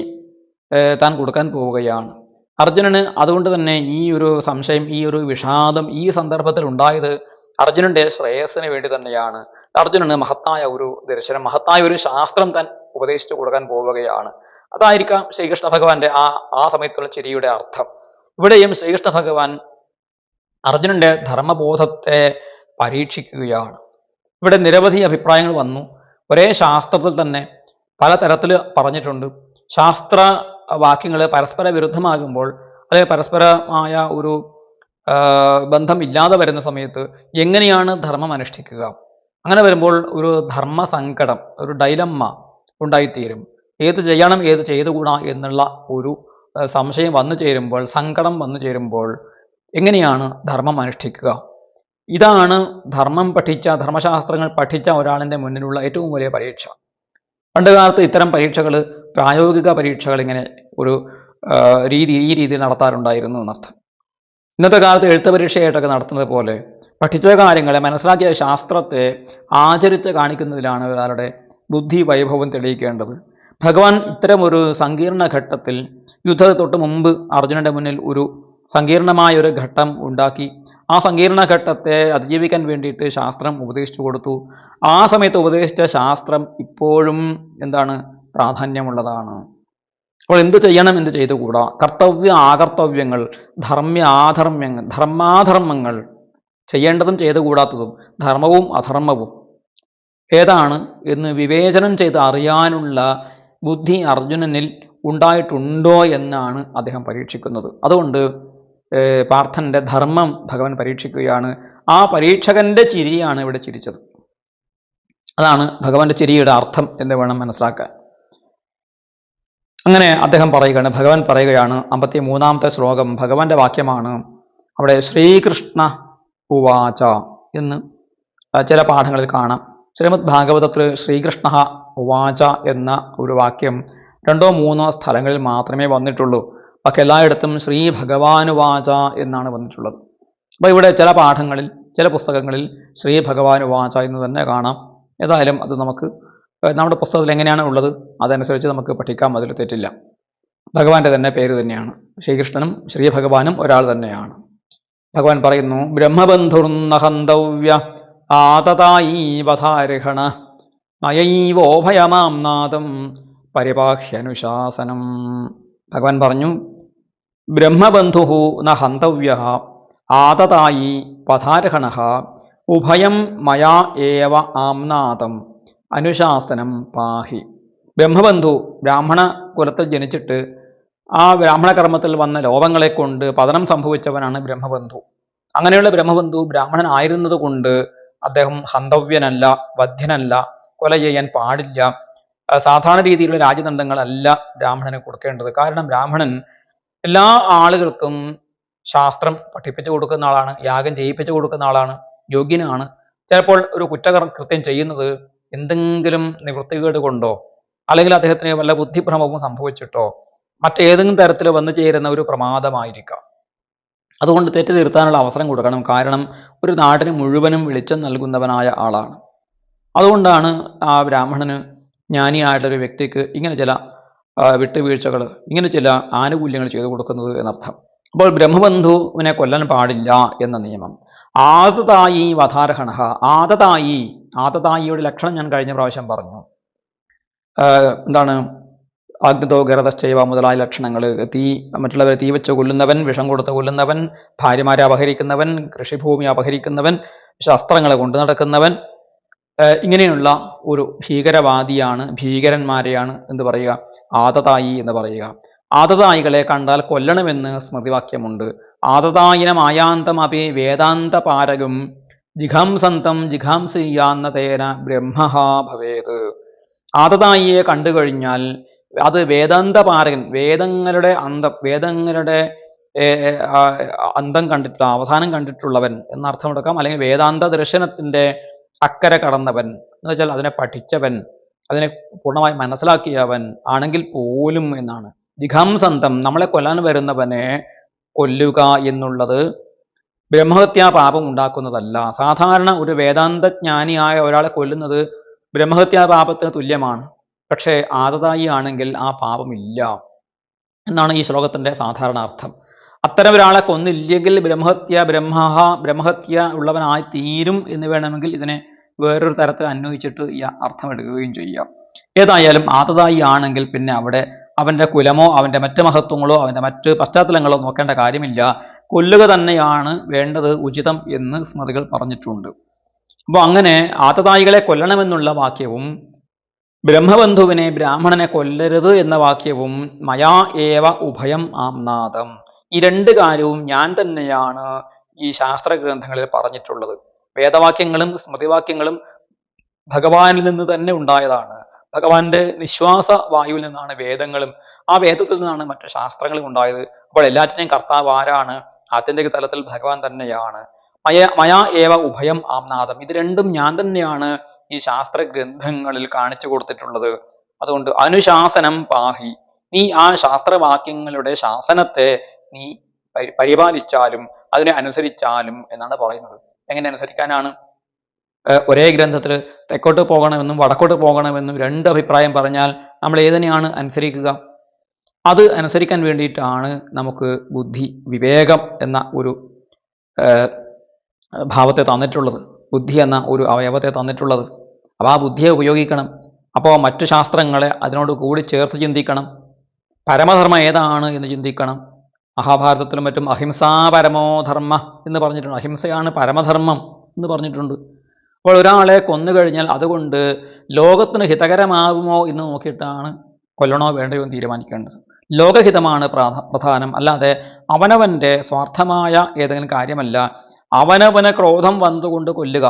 താൻ കൊടുക്കാൻ പോവുകയാണ്. അർജുനന് അതുകൊണ്ട് തന്നെ ഈ ഒരു സംശയം, ഈ ഒരു വിഷാദം ഈ സന്ദർഭത്തിൽ ഉണ്ടായത് അർജുനന്റെ ശ്രേയസ്സിന് വേണ്ടി തന്നെയാണ്. അർജുനന് മഹത്തായ ഒരു ദർശനം, മഹത്തായ ഒരു ശാസ്ത്രം താൻ ഉപദേശിച്ചു കൊടുക്കാൻ പോവുകയാണ്. അതായിരിക്കാം ശ്രീകൃഷ്ണ ഭഗവാന്റെ ആ സമയത്തുള്ള ചിരിയുടെ അർത്ഥം. ഇവിടെയും ശ്രീകൃഷ്ണ ഭഗവാൻ അർജുനന്റെ ധർമ്മബോധത്തെ പരീക്ഷിക്കുകയാണ്. ഇവിടെ നിരവധി അഭിപ്രായങ്ങൾ വന്നു. ഒരേ ശാസ്ത്രത്തിൽ തന്നെ പലതരത്തിൽ പറഞ്ഞിട്ടുണ്ട്. ശാസ്ത്ര വാക്യങ്ങൾ പരസ്പര വിരുദ്ധമാകുമ്പോൾ, അല്ലെങ്കിൽ പരസ്പരമായ ഒരു ബന്ധം ഇല്ലാതെ വരുന്ന സമയത്ത് എങ്ങനെയാണ് ധർമ്മം അനുഷ്ഠിക്കുക? അങ്ങനെ വരുമ്പോൾ ഒരു ധർമ്മസങ്കടം, ഒരു ഡൈലമ്മ ഉണ്ടായിത്തീരും. ഏത് ചെയ്യണം, ഏത് ചെയ്തുകൂടാ എന്നുള്ള ഒരു സംശയം വന്നു ചേരുമ്പോൾ, സങ്കടം വന്നു ചേരുമ്പോൾ എങ്ങനെയാണ് ധർമ്മം അനുഷ്ഠിക്കുക? ഇതാണ് ധർമ്മം പഠിച്ച, ധർമ്മശാസ്ത്രങ്ങൾ പഠിച്ച ഒരാളിൻ്റെ മുന്നിലുള്ള ഏറ്റവും വലിയ പരീക്ഷ. പണ്ടുകാലത്ത് ഇത്തരം പരീക്ഷകൾ, പ്രായോഗിക പരീക്ഷകൾ ഇങ്ങനെ ഒരു ഈ രീതിയിൽ നടത്താറുണ്ടായിരുന്നു എന്നർത്ഥം. ഇന്നത്തെ കാലത്ത് എഴുത്ത് പരീക്ഷയായിട്ടൊക്കെ നടത്തുന്നത് പോലെ പഠിച്ച കാര്യങ്ങളെ, മനസ്സിലാക്കിയ ശാസ്ത്രത്തെ ആചരിച്ച് കാണിക്കുന്നതിലാണ് ഒരാളുടെ ബുദ്ധി വൈഭവം തെളിയിക്കേണ്ടത്. ഭഗവാൻ ഇത്തരം ഒരു സങ്കീർണ ഘട്ടത്തിൽ, യുദ്ധത്തിന് തൊട്ട് മുമ്പ് അർജുനന്റെ മുന്നിൽ ഒരു സങ്കീർണമായ ഒരു ഘട്ടം ഉണ്ടാക്കി. ആ സങ്കീർണ ഘട്ടത്തെ അതിജീവിക്കാൻ വേണ്ടിയിട്ട് ശാസ്ത്രം ഉപദേശിച്ചു കൊടുത്തു. ആ സമയത്ത് ഉപദേശിച്ച ശാസ്ത്രം ഇപ്പോഴും എന്താണ്? പ്രാധാന്യമുള്ളതാണ്. അപ്പോൾ എന്ത് ചെയ്യണം, എന്ത് ചെയ്തുകൂടാ, കർത്തവ്യ ആകർത്തവ്യങ്ങൾ, ധർമാധർമ്മങ്ങൾ, ചെയ്യേണ്ടതും ചെയ്തുകൂടാത്തതും, ധർമ്മവും അധർമ്മവും ഏതാണ് എന്ന് വിവേചനം ചെയ്ത് അറിയാനുള്ള ബുദ്ധി അർജുനനിൽ ഉണ്ടായിട്ടുണ്ടോ എന്നാണ് അദ്ദേഹം പരീക്ഷിക്കുന്നത്. അതുകൊണ്ട് പാർത്ഥന്റെ ധർമ്മം ഭഗവാൻ പരീക്ഷിക്കുകയാണ്. ആ പരീക്ഷകന്റെ ചിരിയാണ് ഇവിടെ ചിരിച്ചത്. അതാണ് ഭഗവാന്റെ ചിരിയുടെ അർത്ഥം എന്ന് വേണം മനസ്സിലാക്കാൻ. അങ്ങനെ അദ്ദേഹം പറയുകയാണ്, ഭഗവാൻ പറയുകയാണ്. 53-ാമത്തെ ശ്ലോകം ഭഗവാന്റെ വാക്യമാണ്. അവിടെ ശ്രീകൃഷ്ണ ഉവാച എന്ന് ചില പാഠങ്ങളിൽ കാണാം. ശ്രീമദ് ഭാഗവതത്തിൽ ശ്രീകൃഷ്ണ ഉവാച എന്ന ഒരു വാക്യം 2-3 സ്ഥലങ്ങളിൽ മാത്രമേ വന്നിട്ടുള്ളൂ. ബാക്കി എല്ലായിടത്തും ശ്രീ ഭഗവാനുവാച എന്നാണ് വന്നിട്ടുള്ളത്. അപ്പോൾ ഇവിടെ ചില പാഠങ്ങളിൽ, ചില പുസ്തകങ്ങളിൽ ശ്രീ ഭഗവാനുവാച എന്ന് തന്നെ കാണാം. ഏതായാലും അത് നമുക്ക് നമ്മുടെ പുസ്തകത്തിൽ എങ്ങനെയാണ് ഉള്ളത് അതനുസരിച്ച് നമുക്ക് പഠിക്കാം, അതിൽ തെറ്റില്ല. ഭഗവാന്റെ തന്നെ പേര് തന്നെയാണ്. ശ്രീകൃഷ്ണനും ശ്രീ ഭഗവാനും ഒരാൾ തന്നെയാണ്. ഭഗവാൻ പറയുന്നു, ബ്രഹ്മബന്ധുർനഹന്തവ്യ ആതതായീവധാരിഹണ മയൈവോഭയമാം നാദം പരിപാഹ്യനുശാസനം. ഭഗവാൻ പറഞ്ഞു, ബ്രഹ്മബന്ധു ന ഹന്തവ്യ ആതതായി പഥാർഹണ ഉഭയം മയാ ഏവ ആംനാദം അനുശാസനം പാഹി. ബ്രഹ്മബന്ധു, ബ്രാഹ്മണ കുലത്തിൽ ജനിച്ചിട്ട് ആ ബ്രാഹ്മണ കർമ്മത്തിൽ വന്ന ലോപങ്ങളെ കൊണ്ട് പതനം സംഭവിച്ചവനാണ് ബ്രഹ്മബന്ധു. അങ്ങനെയുള്ള ബ്രഹ്മബന്ധു ബ്രാഹ്മണനായിരുന്നത് കൊണ്ട് അദ്ദേഹം ഹന്തവ്യനല്ല, വധ്യനല്ല, കൊല ചെയ്യാൻ പാടില്ല. സാധാരണ രീതിയിലുള്ള രാജദണ്ഡങ്ങളല്ല ബ്രാഹ്മണന് കൊടുക്കേണ്ടത്. കാരണം ബ്രാഹ്മണൻ എല്ലാ ആളുകൾക്കും ശാസ്ത്രം പഠിപ്പിച്ചു കൊടുക്കുന്ന ആളാണ്, യാഗം ചെയ്യിപ്പിച്ചു കൊടുക്കുന്ന ആളാണ്, യോഗ്യനാണ്. ചിലപ്പോൾ ഒരു കുറ്റകൃത്യം ചെയ്യുന്നത് എന്തെങ്കിലും നിവൃത്തികേട് കൊണ്ടോ, അല്ലെങ്കിൽ അദ്ദേഹത്തിന് വല്ല ബുദ്ധിഭ്രമവും സംഭവിച്ചിട്ടോ, മറ്റേതെങ്കിലും തരത്തിൽ വന്നു ചേരുന്ന ഒരു പ്രമാദമായിരിക്കാം. അതുകൊണ്ട് തെറ്റ് തിരുത്താനുള്ള അവസരം കൊടുക്കണം. കാരണം ഒരു നാടിന് മുഴുവനും വെളിച്ചം നൽകുന്നവനായ ആളാണ്. അതുകൊണ്ടാണ് ആ ബ്രാഹ്മണന്, ജ്ഞാനിയായിട്ടൊരു വ്യക്തിക്ക് ഇങ്ങനെ ചില വിട്ടുവീഴ്ചകൾ, ഇങ്ങനെ ചില ആനുകൂല്യങ്ങൾ ചെയ്തു കൊടുക്കുന്നത് എന്നർത്ഥം. അപ്പോൾ ബ്രഹ്മബന്ധുവിനെ കൊല്ലാൻ പാടില്ല എന്ന നിയമം. ആതതായി വധാർഹണ. ആതതായിയുടെ ലക്ഷണം ഞാൻ കഴിഞ്ഞ പ്രാവശ്യം പറഞ്ഞു. എന്താണ്? അഗ്നിതോ ഗരതശ്ചൈവ മുതലായ ലക്ഷണങ്ങൾ. മറ്റുള്ളവരെ തീ വെച്ച് കൊല്ലുന്നവൻ, വിഷം കൊടുത്ത് കൊല്ലുന്നവൻ, ഭാര്യമാരെ അപഹരിക്കുന്നവൻ, കൃഷിഭൂമി അപഹരിക്കുന്നവൻ, ശസ്ത്രങ്ങളെ കൊണ്ടു നടക്കുന്നവൻ, ഇങ്ങനെയുള്ള ഒരു ഭീകരവാദിയാണ്, ഭീകരന്മാരെയാണ് എന്ത് പറയുക, ആതതായി എന്ന് പറയുക. ആതതായികളെ കണ്ടാൽ കൊല്ലണമെന്ന് സ്മൃതിവാക്യമുണ്ട്. ആതതായിനമായാന്തമപി വേദാന്ത പാരകം ജിഘാംസന്തം ജിഘാംസീയാന്നതേന ബ്രഹ്മഹ ഭവേത്. ആതതായിയെ കണ്ടു കഴിഞ്ഞാൽ അത് വേദാന്ത പാരകൻ, വേദങ്ങളുടെ അന്തം കണ്ടിട്ടുള്ള, അവസാനം കണ്ടിട്ടുള്ളവൻ എന്നർത്ഥം എടുക്കാം. അല്ലെങ്കിൽ വേദാന്ത ദർശനത്തിന്റെ അക്കരെ കടന്നവൻ എന്ന് വെച്ചാൽ അതിനെ പഠിച്ചവൻ, അതിനെ പൂർണ്ണമായി മനസ്സിലാക്കിയവൻ ആണെങ്കിൽ പോലും എന്നാണ്. ജിഘാംസന്തം, നമ്മളെ കൊല്ലാൻ വരുന്നവനെ കൊല്ലുക എന്നുള്ളത് ബ്രഹ്മഹത്യാ പാപം ഉണ്ടാക്കുന്നതല്ല. സാധാരണ ഒരു വേദാന്തജ്ഞാനിയായ ഒരാളെ കൊല്ലുന്നത് ബ്രഹ്മഹത്യാ പാപത്തിന് തുല്യമാണ്. പക്ഷേ ആതതായി ആണെങ്കിൽ ആ പാപമില്ല എന്നാണ് ഈ ശ്ലോകത്തിന്റെ സാധാരണ അർത്ഥം. അത്തരം ഒരാളെ കൊന്നില്ലെങ്കിൽ ബ്രഹ്മഹത്യ ഉള്ളവനായി തീരും എന്ന് വേണമെങ്കിൽ ഇതിനെ വേറൊരു തരത്തിൽ അന്വയിച്ചിട്ട് ഈ അർത്ഥം എടുക്കുകയും ചെയ്യാം. ഏതായാലും ആതതായി ആണെങ്കിൽ പിന്നെ അവിടെ അവന്റെ കുലമോ അവന്റെ മറ്റ് മഹത്വങ്ങളോ അവന്റെ മറ്റ് പശ്ചാത്തലങ്ങളോ നോക്കേണ്ട കാര്യമില്ല. കൊല്ലുക തന്നെയാണ് വേണ്ടത്, ഉചിതം എന്ന് സ്മൃതികൾ പറഞ്ഞിട്ടുണ്ട്. അപ്പോൾ അങ്ങനെ ആതതായികളെ കൊല്ലണമെന്നുള്ള വാക്യവും ബ്രഹ്മബന്ധുവിനെ ബ്രാഹ്മണനെ കൊല്ലരുത് എന്ന വാക്യവും മയാ ഏവ ഉഭയം ആംനാദം, ഈ രണ്ട് കാര്യവും ഞാൻ തന്നെയാണ് ഈ ശാസ്ത്രഗ്രന്ഥങ്ങളിൽ പറഞ്ഞിട്ടുള്ളത്. വേദവാക്യങ്ങളും സ്മൃതിവാക്യങ്ങളും ഭഗവാനിൽ നിന്ന് തന്നെ ഉണ്ടായതാണ്. ഭഗവാന്റെ നിശ്വാസ വായുവിൽ നിന്നാണ് വേദങ്ങളും, ആ വേദത്തിൽ നിന്നാണ് മറ്റ് ശാസ്ത്രങ്ങളും ഉണ്ടായത്. അപ്പോൾ എല്ലാറ്റിനെയും കർത്താവ് ആരാണ്? ആത്യന്തിക തലത്തിൽ ഭഗവാൻ തന്നെയാണ്. മയാ ഏവ ഉഭയം ആംനാദം, ഇത് രണ്ടും ഞാൻ തന്നെയാണ് ഈ ശാസ്ത്ര ഗ്രന്ഥങ്ങളിൽ കാണിച്ചു കൊടുത്തിട്ടുള്ളത്. അതുകൊണ്ട് അനുശാസനം പാഹി, നീ ആ ശാസ്ത്രവാക്യങ്ങളുടെ ശാസനത്തെ നീ പരിപാലിച്ചാലും അതിനെ അനുസരിച്ചാലും എന്നാണ് പറയുന്നത്. എങ്ങനെ അനുസരിക്കാനാണ്? ഒരേ ഗ്രന്ഥത്തിൽ തെക്കോട്ട് പോകണമെന്നും വടക്കോട്ട് പോകണമെന്നും രണ്ട് അഭിപ്രായം പറഞ്ഞാൽ നമ്മൾ ഏതിനെയാണ് അനുസരിക്കുക? അത് അനുസരിക്കാൻ വേണ്ടിയിട്ടാണ് നമുക്ക് ബുദ്ധി, വിവേകം എന്ന ഒരു ഭാവത്തെ തന്നിട്ടുള്ളത്, ബുദ്ധി എന്ന ഒരു അവയവത്തെ തന്നിട്ടുള്ളത്. അപ്പോൾ ആ ബുദ്ധിയെ ഉപയോഗിക്കണം. അപ്പോൾ മറ്റു ശാസ്ത്രങ്ങളെ അതിനോട് കൂടി ചേർത്ത് ചിന്തിക്കണം. പരമധർമ്മം ഏതാണ് എന്ന് ചിന്തിക്കണം. മഹാഭാരതത്തിലും മറ്റും അഹിംസാ പരമോധർമ്മ എന്ന് പറഞ്ഞിട്ടുണ്ട്. അഹിംസയാണ് പരമധർമ്മം എന്ന് പറഞ്ഞിട്ടുണ്ട്. അപ്പോൾ ഒരാളെ കൊന്നു കഴിഞ്ഞാൽ അതുകൊണ്ട് ലോകത്തിന് ഹിതകരമാകുമോ എന്ന് നോക്കിയിട്ടാണ് കൊല്ലണോ വേണ്ടയോ എന്ന് തീരുമാനിക്കേണ്ടത്. ലോകഹിതമാണ് പ്രധാനം, അല്ലാതെ അവനവൻ്റെ സ്വാർത്ഥമായ ഏതെങ്കിലും കാര്യമല്ല. അവനവന് ക്രോധം വന്നുകൊണ്ട് കൊല്ലുക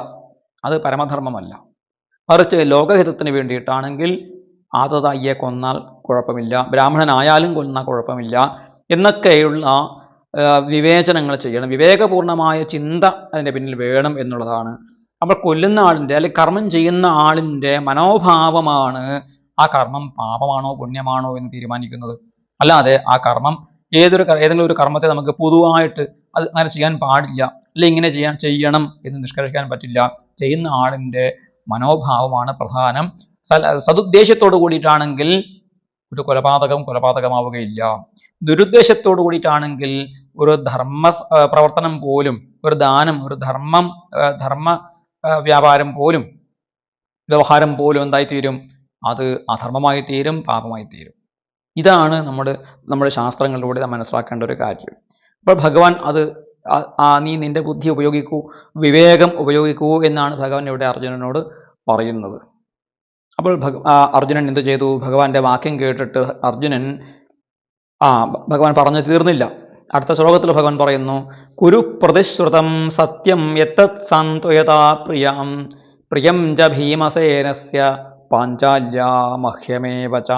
അത് പരമധർമ്മമല്ല. മറിച്ച് ലോകഹിതത്തിന് വേണ്ടിയിട്ടാണെങ്കിൽ ആതതായിയെ കൊന്നാൽ കുഴപ്പമില്ല, ബ്രാഹ്മണനായാലും കൊന്നാൽ കുഴപ്പമില്ല എന്നൊക്കെയുള്ള വിവേചനങ്ങൾ ചെയ്യണം. വിവേകപൂർണമായ ചിന്ത അതിൻ്റെ പിന്നിൽ വേണം എന്നുള്ളതാണ്. അപ്പോൾ കൊല്ലുന്ന ആളിൻ്റെ അല്ലെങ്കിൽ കർമ്മം ചെയ്യുന്ന ആളിൻ്റെ മനോഭാവമാണ് ആ കർമ്മം പാപമാണോ പുണ്യമാണോ എന്ന് തീരുമാനിക്കുന്നത്. അല്ലാതെ ആ കർമ്മം ഏതെങ്കിലും ഒരു കർമ്മത്തെ നമുക്ക് പൊതുവായിട്ട് അത് അങ്ങനെ ചെയ്യാൻ പാടില്ല, അല്ലെ ഇങ്ങനെ ചെയ്യണം എന്ന് നിഷ്കർഷിക്കാൻ പറ്റില്ല. ചെയ്യുന്ന ആളിൻ്റെ മനോഭാവമാണ് പ്രധാനം. സതുദ്ദേശത്തോടു കൂടിയിട്ടാണെങ്കിൽ ഒരു കൊലപാതകമാവുകയില്ല. ദുരുദ്ദേശത്തോടു കൂടിയിട്ടാണെങ്കിൽ ഒരു ധർമ്മ പ്രവർത്തനം പോലും, ഒരു ദാനം, ഒരു ധർമ്മ വ്യാപാരം പോലും, വ്യവഹാരം പോലും എന്തായിത്തീരും? അത് അധർമ്മമായി തീരും, പാപമായി തീരും. ഇതാണ് നമ്മുടെ ശാസ്ത്രങ്ങളിലൂടെ നാം മനസ്സിലാക്കേണ്ട ഒരു കാര്യം. അപ്പോൾ ഭഗവാൻ അത് നീ നിന്റെ ബുദ്ധി ഉപയോഗിക്കൂ, വിവേകം ഉപയോഗിക്കൂ എന്നാണ് ഭഗവാൻ ഇവിടെ അർജുനനോട് പറയുന്നത്. അപ്പോൾ അർജുനൻ എന്ത് ചെയ്തു? ഭഗവാന്റെ വാക്യം കേട്ടിട്ട് അർജുനൻ ഭഗവാൻ പറഞ്ഞു തീർന്നില്ല. അടുത്ത ശ്ലോകത്തിൽ ഭഗവാൻ പറയുന്നു, കുരു പ്രതിശ്രുതം സത്യം യത്തത് സാന്ത്വയതാ പ്രിയം ച ഭീമസേനസ്യ പാഞ്ചാല്യാ മഹ്യമേവ ച.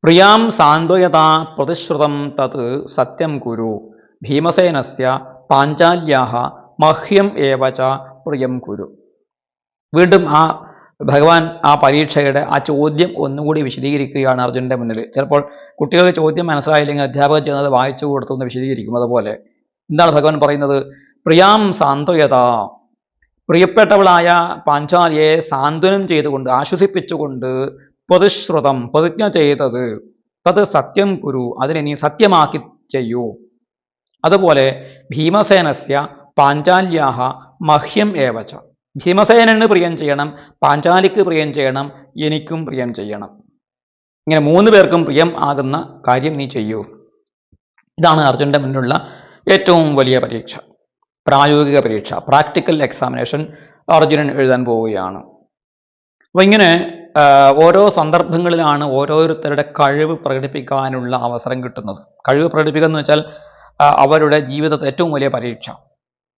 പ്രിയാം സാന്ത്വയതാ പ്രതിശ്രുതം തത് സത്യം കുരു ഭീമസേനസ്യ പാഞ്ചാല്യാഹ മഹ്യം ഏവ ച പ്രിയം കുരു. വീണ്ടും ഭഗവാൻ ആ പരീക്ഷയുടെ ആ ചോദ്യം ഒന്നുകൂടി വിശദീകരിക്കുകയാണ് അർജുനന്റെ മുന്നിൽ. ചിലപ്പോൾ കുട്ടികൾക്ക് ചോദ്യം മനസ്സിലായില്ലെങ്കിൽ അധ്യാപകൻ ചെയ്യുന്നത് വായിച്ചു കൊടുത്തൊന്ന് വിശദീകരിക്കും. അതുപോലെ എന്താണ് ഭഗവാൻ പറയുന്നത്? പ്രിയാം സാന്ത്വയത, പ്രിയപ്പെട്ടവളായ പാഞ്ചാലിയെ സാന്ത്വനം ചെയ്തുകൊണ്ട്, ആശ്വസിപ്പിച്ചുകൊണ്ട്, പ്രതിശ്രുതം, പ്രതിജ്ഞ ചെയ്തത്, തത് സത്യം കുരു, അതിനെ നീ സത്യമാക്കി ചെയ്യൂ. അതുപോലെ ഭീമസേനസ്യ പാഞ്ചാല്യാഹ മഹ്യം ഏവച, ഭീമസേനന് പ്രിയം ചെയ്യണം, പാഞ്ചാലിക്ക് പ്രിയം ചെയ്യണം, എനിക്കും പ്രിയം ചെയ്യണം. ഇങ്ങനെ 3 പേർക്കും പ്രിയം ആകുന്ന കാര്യം നീ ചെയ്യൂ. ഇതാണ് അർജുനന്റെ മുന്നിലുള്ള ഏറ്റവും വലിയ പരീക്ഷ, പ്രായോഗിക പരീക്ഷ, പ്രാക്ടിക്കൽ എക്സാമിനേഷൻ അർജുനൻ എഴുതാൻ പോവുകയാണ്. അപ്പോൾ ഇങ്ങനെ ഓരോ സന്ദർഭങ്ങളിലാണ് ഓരോരുത്തരുടെ കഴിവ് പ്രകടിപ്പിക്കാനുള്ള അവസരം കിട്ടുന്നത്. കഴിവ് പ്രകടിപ്പിക്കുക എന്ന് വെച്ചാൽ അവരുടെ ജീവിതത്തിൽ ഏറ്റവും വലിയ പരീക്ഷ.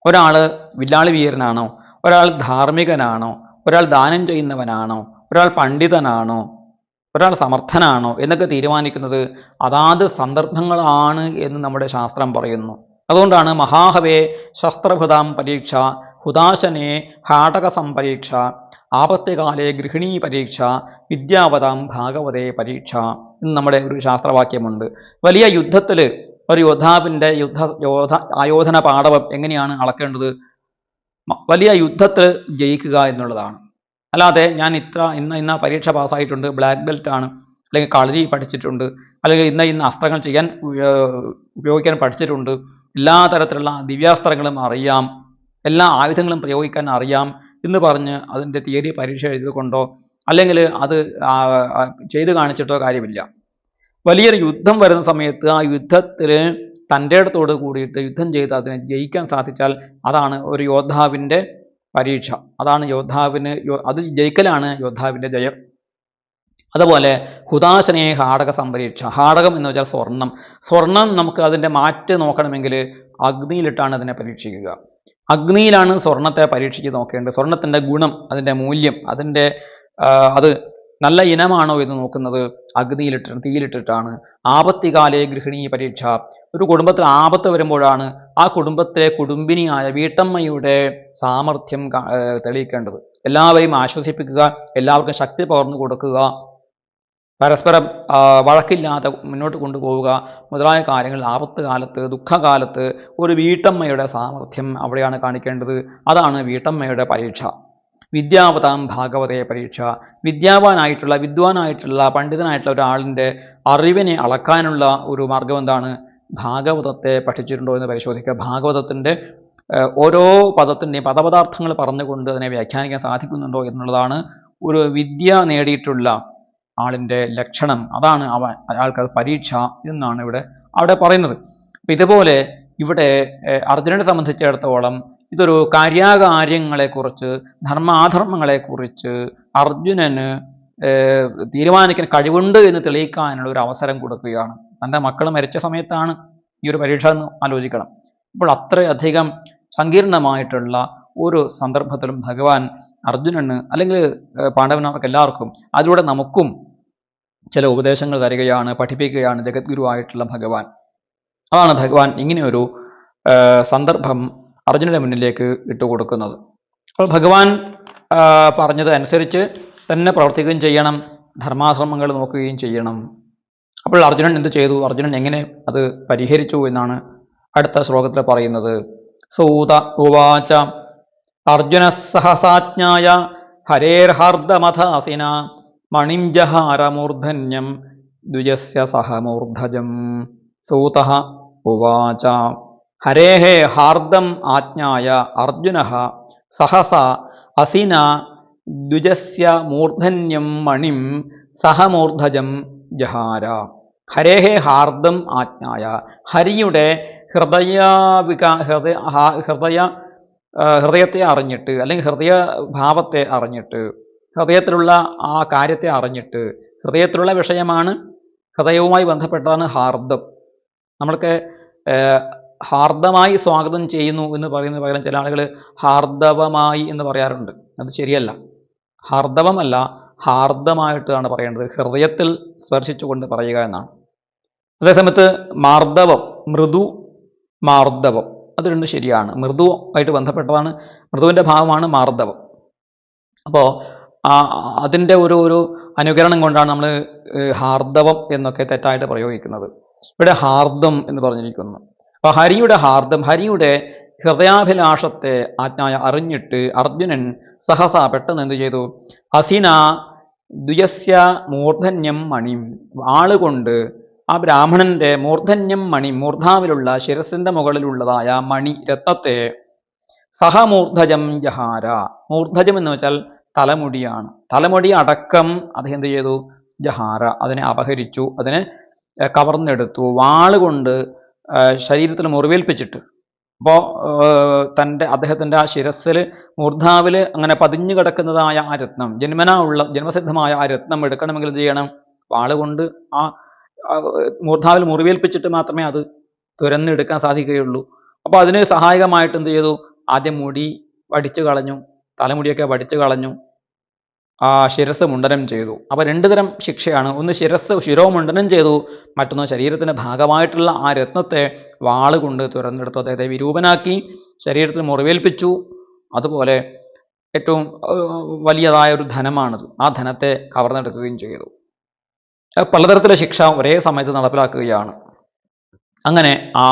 ഒരാൾ വില്ലാളി വീരനാണോ, ഒരാൾ ധാർമ്മികനാണോ, ഒരാൾ ദാനം ചെയ്യുന്നവനാണോ, ഒരാൾ പണ്ഡിതനാണോ, ഒരാൾ സമർത്ഥനാണോ എന്നൊക്കെ തീരുമാനിക്കുന്നത് അതാത് സന്ദർഭങ്ങളാണ് എന്ന് നമ്മുടെ ശാസ്ത്രം പറയുന്നു. അതുകൊണ്ടാണ് മഹാഹവേ ശസ്ത്രഭൃതാം പരീക്ഷ, ഹുതാശനെ ഹാടക സംപരീക്ഷ, ആപത്തുകാലേ ഗൃഹിണീ പരീക്ഷ, വിദ്യാവതാം ഭാഗവതേ പരീക്ഷ എന്ന് നമ്മുടെ ഒരു ശാസ്ത്രവാക്യമുണ്ട്. വലിയ യുദ്ധത്തിൽ ഒരു യോദ്ധാവിൻ്റെ ആയോധന പാടവം എങ്ങനെയാണ് അളക്കേണ്ടത്? വലിയ യുദ്ധത്തിൽ ജയിക്കുക എന്നുള്ളതാണ്. അല്ലാതെ ഞാൻ ഇന്ന പരീക്ഷ പാസ്സായിട്ടുണ്ട്, ബ്ലാക്ക് ബെൽറ്റ് ആണ്, അല്ലെങ്കിൽ കളരി പഠിച്ചിട്ടുണ്ട്, അല്ലെങ്കിൽ ഇന്ന അസ്ത്രങ്ങൾ ഉപയോഗിക്കാൻ പഠിച്ചിട്ടുണ്ട്, എല്ലാ തരത്തിലുള്ള ദിവ്യാസ്ത്രങ്ങളും അറിയാം, എല്ലാ ആയുധങ്ങളും പ്രയോഗിക്കാൻ അറിയാം എന്ന് പറഞ്ഞ് അതിൻ്റെ തിയറി പരീക്ഷ എഴുതിക്കൊണ്ടോ അല്ലെങ്കിൽ അത് ചെയ്ത് കാണിച്ചിട്ടോ കാര്യമില്ല. വലിയൊരു യുദ്ധം വരുന്ന സമയത്ത് ആ യുദ്ധത്തിൽ തൻ്റെ ഇടത്തോട് കൂടിയിട്ട് യുദ്ധം ചെയ്ത് അതിനെ ജയിക്കാൻ സാധിച്ചാൽ അതാണ് ഒരു യോദ്ധാവിൻ്റെ പരീക്ഷ. അതാണ് അത് ജയിക്കലാണ് യോദ്ധാവിൻ്റെ ജയം. അതുപോലെ ഹുതാശനെ ഹാടക സംപരീക്ഷ. ഹാടകം എന്ന് വെച്ചാൽ സ്വർണം നമുക്ക് അതിൻ്റെ മാറ്റ് നോക്കണമെങ്കിൽ അഗ്നിയിലിട്ടാണ് അതിനെ പരീക്ഷിക്കുക. അഗ്നിയിലാണ് സ്വർണത്തെ പരീക്ഷിച്ച് നോക്കേണ്ടത്. സ്വർണത്തിൻ്റെ ഗുണം, അതിൻ്റെ മൂല്യം, അത് നല്ല ഇനമാണോ എന്ന് നോക്കുന്നത് തീയിലിട്ടിട്ടാണ്. ആപത്തികാലേ ഗൃഹിണീ പരീക്ഷ. ഒരു കുടുംബത്തിൽ ആപത്ത് വരുമ്പോഴാണ് ആ കുടുംബത്തിലെ കുടുംബിനിയായ വീട്ടമ്മയുടെ സാമർഥ്യം തെളിയിക്കേണ്ടത്. എല്ലാവരെയും ആശ്വസിപ്പിക്കുക, എല്ലാവർക്കും ശക്തി പകർന്നു കൊടുക്കുക, പരസ്പരം വഴക്കില്ലാതെ മുന്നോട്ട് കൊണ്ടുപോവുക മുതലായ കാര്യങ്ങൾ ആപത്ത് കാലത്ത്, ദുഃഖകാലത്ത് ഒരു വീട്ടമ്മയുടെ സാമർഥ്യം അവിടെയാണ് കാണിക്കേണ്ടത്. അതാണ് വീട്ടമ്മയുടെ പരീക്ഷ. വിദ്യാവതാം ഭാഗവതേ പരീക്ഷ. വിദ്വാനായിട്ടുള്ള പണ്ഡിതനായിട്ടുള്ള ഒരാളിൻ്റെ അറിവിനെ അളക്കാനുള്ള ഒരു മാർഗം എന്താണ്? ഭാഗവതത്തെ പഠിച്ചിട്ടുണ്ടോ എന്ന് പരിശോധിക്കുക. ഭാഗവതത്തിൻ്റെ ഓരോ പദത്തിൻ്റെയും പദപദാർത്ഥങ്ങൾ പറഞ്ഞുകൊണ്ട് അതിനെ വ്യാഖ്യാനിക്കാൻ സാധിക്കുന്നുണ്ടോ എന്നുള്ളതാണ് ഒരു വിദ്യ നേടിയിട്ടുള്ള ആളിൻ്റെ ലക്ഷണം. അതാണ് അയാൾക്ക് പരീക്ഷ എന്നാണ് അവിടെ പറയുന്നത്. അപ്പം ഇതുപോലെ ഇവിടെ അർജുനനെ സംബന്ധിച്ചിടത്തോളം ഇതൊരു കാര്യാകാര്യങ്ങളെക്കുറിച്ച്, ധർമാധർമ്മങ്ങളെക്കുറിച്ച് അർജുനന് തീരുമാനിക്കാൻ കഴിവുണ്ട് എന്ന് തെളിയിക്കാനുള്ള ഒരു അവസരം കൊടുക്കുകയാണ്. തൻ്റെ മക്കൾ മരിച്ച സമയത്താണ് ഈ ഒരു പരീക്ഷ എന്ന് ആലോചിക്കണം. അപ്പോൾ അത്രയധികം സങ്കീർണമായിട്ടുള്ള ഒരു സന്ദർഭത്തിലും ഭഗവാൻ അർജുനന് അല്ലെങ്കിൽ പാണ്ഡവന്മാർക്ക് എല്ലാവർക്കും അതിലൂടെ നമുക്കും ചില ഉപദേശങ്ങൾ തരികയാണ്, പഠിപ്പിക്കുകയാണ് ജഗദ്ഗുരുവായിട്ടുള്ള ഭഗവാൻ. അതാണ് ഭഗവാൻ ഇങ്ങനെയൊരു സന്ദർഭം അർജുനന്റെ മുന്നിലേക്ക് ഇട്ടുകൊടുക്കുന്നത്. അപ്പോൾ ഭഗവാൻ പറഞ്ഞത് അനുസരിച്ച് തന്നെ പ്രവർത്തിക്കുകയും ചെയ്യണം, ധർമാധർമ്മങ്ങൾ നോക്കുകയും ചെയ്യണം. അപ്പോൾ അർജുനൻ എന്ത് ചെയ്തു? അർജുനൻ എങ്ങനെ അത് പരിഹരിച്ചു എന്നാണ് അടുത്ത ശ്ലോകത്തിൽ പറയുന്നത്. സൂത ഉവാച അർജുന സഹസാജ്ഞായ ഹരേർഹാർദമഥാസിന മണിം ജഹാരമൂർധന്യം ദ്വിജസ്യ സഹമൂർധജം. സൂതഃ ഉവാച ഹരേഃ ഹാർദം ആജ്ഞായ അർജുനഃ സഹസ അസിന ദ്വിജസ്യ മൂർധന്യം മണിം സഹമൂർധജം ജഹാര. ഹരേഃ ഹാർദം ആജ്ഞായ, ഹരിയുടെ ഹൃദയത്തെ അറിഞ്ഞിട്ട്, അല്ലെങ്കിൽ ഹൃദയഭാവത്തെ അറിഞ്ഞിട്ട്, ഹൃദയത്തിലുള്ള ആ കാര്യത്തെ അറിഞ്ഞിട്ട്, ഹൃദയത്തിലുള്ള വിഷയമാണ്, ഹൃദയവുമായി ബന്ധപ്പെട്ടതാണ് ഹാർദം. നമ്മൾക്ക് ഹാർദമായി സ്വാഗതം ചെയ്യുന്നു എന്ന് പറയുന്നതിന് പകരം ചില ആളുകൾ ഹാർദവമായി എന്ന് പറയാറുണ്ട്. അത് ശരിയല്ല. ഹാർദവമല്ല, ഹാർദമായിട്ടാണ് പറയേണ്ടത്. ഹൃദയത്തിൽ സ്പർശിച്ചുകൊണ്ട് പറയുക എന്നാണ്. അതേസമയത്ത് മാർദ്ദവം, മൃദു മാർദ്ദവം, അത് രണ്ടും ശരിയാണ്. മൃദുവായിട്ട് ബന്ധപ്പെട്ടതാണ്, മൃദുവിൻ്റെ ഭാവമാണ് മാർദ്ദവം. അപ്പോൾ അതിൻ്റെ ഒരു അനുകരണം കൊണ്ടാണ് നമ്മൾ ഹാർദവം എന്നൊക്കെ തെറ്റായിട്ട് പ്രയോഗിക്കുന്നത്. ഇവിടെ ഹാർദം എന്ന് പറഞ്ഞിരിക്കുന്നു. അപ്പോൾ ഹരിയുടെ ഹൃദയാഭിലാഷത്തെ ആജ്ഞായ അറിഞ്ഞിട്ട് അർജുനൻ സഹസ പെട്ടെന്ന് എന്ത് ചെയ്തു? അസിന ദ്വിജസ്യ മൂർധന്യം മണിം, ആളുകൊണ്ട് ആ ബ്രാഹ്മണന്റെ മൂർധന്യം മണി, മൂർധാവിലുള്ള ശിരസിന്റെ മുകളിലുള്ളതായ മണി രത്നത്തെ സഹമൂർധജം ജഹാര. മൂർധജം എന്ന് വെച്ചാൽ തലമുടിയാണ്. തലമുടി അടക്കം അദ്ദേഹം എന്ത് ചെയ്തു? ജഹാര, അതിനെ അപഹരിച്ചു, അതിനെ കവർന്നെടുത്തു, വാളുകൊണ്ട് ശരീരത്തിൽ മുറിവേൽപ്പിച്ചിട്ട്. അപ്പോൾ അദ്ദേഹത്തിൻ്റെ ആ ശിരസ്സിൽ മൂർധാവിൽ അങ്ങനെ പതിഞ്ഞു കിടക്കുന്നതായ ആ രത്നം, ജന്മസിദ്ധമായ ആ രത്നം എടുക്കണമെങ്കിൽ എന്ത് ചെയ്യണം? വാളുകൊണ്ട് ആ മൂർധാവിൽ മുറിവേൽപ്പിച്ചിട്ട് മാത്രമേ അത് തുരന്നെടുക്കാൻ സാധിക്കുകയുള്ളൂ. അപ്പോൾ അതിന് സഹായകമായിട്ട് എന്ത് ചെയ്തു? ആദ്യം മുടി വടിച്ചു കളഞ്ഞു, തലമുടിയൊക്കെ വടിച്ചു കളഞ്ഞു, ആ ശിരസ് മുണ്ഡനം ചെയ്തു. അപ്പോൾ രണ്ട് തരം ശിക്ഷയാണ്. ഒന്ന് ശിരോമുണ്ഡനം ചെയ്തു, മറ്റൊന്ന് ശരീരത്തിൻ്റെ ഭാഗമായിട്ടുള്ള ആ രത്നത്തെ വാളുകൊണ്ട് തുരന്നെടുത്തു, അദ്ദേഹത്തെ വിരൂപനാക്കി, ശരീരത്തിൽ മുറിവേൽപ്പിച്ചു. അതുപോലെ ഏറ്റവും വലിയതായ ഒരു ധനമാണത്, ആ ധനത്തെ കവർന്നെടുക്കുകയും ചെയ്തു. പലതരത്തിലുള്ള ശിക്ഷ ഒരേ സമയത്ത് നടപ്പിലാക്കുകയാണ്. അങ്ങനെ ആ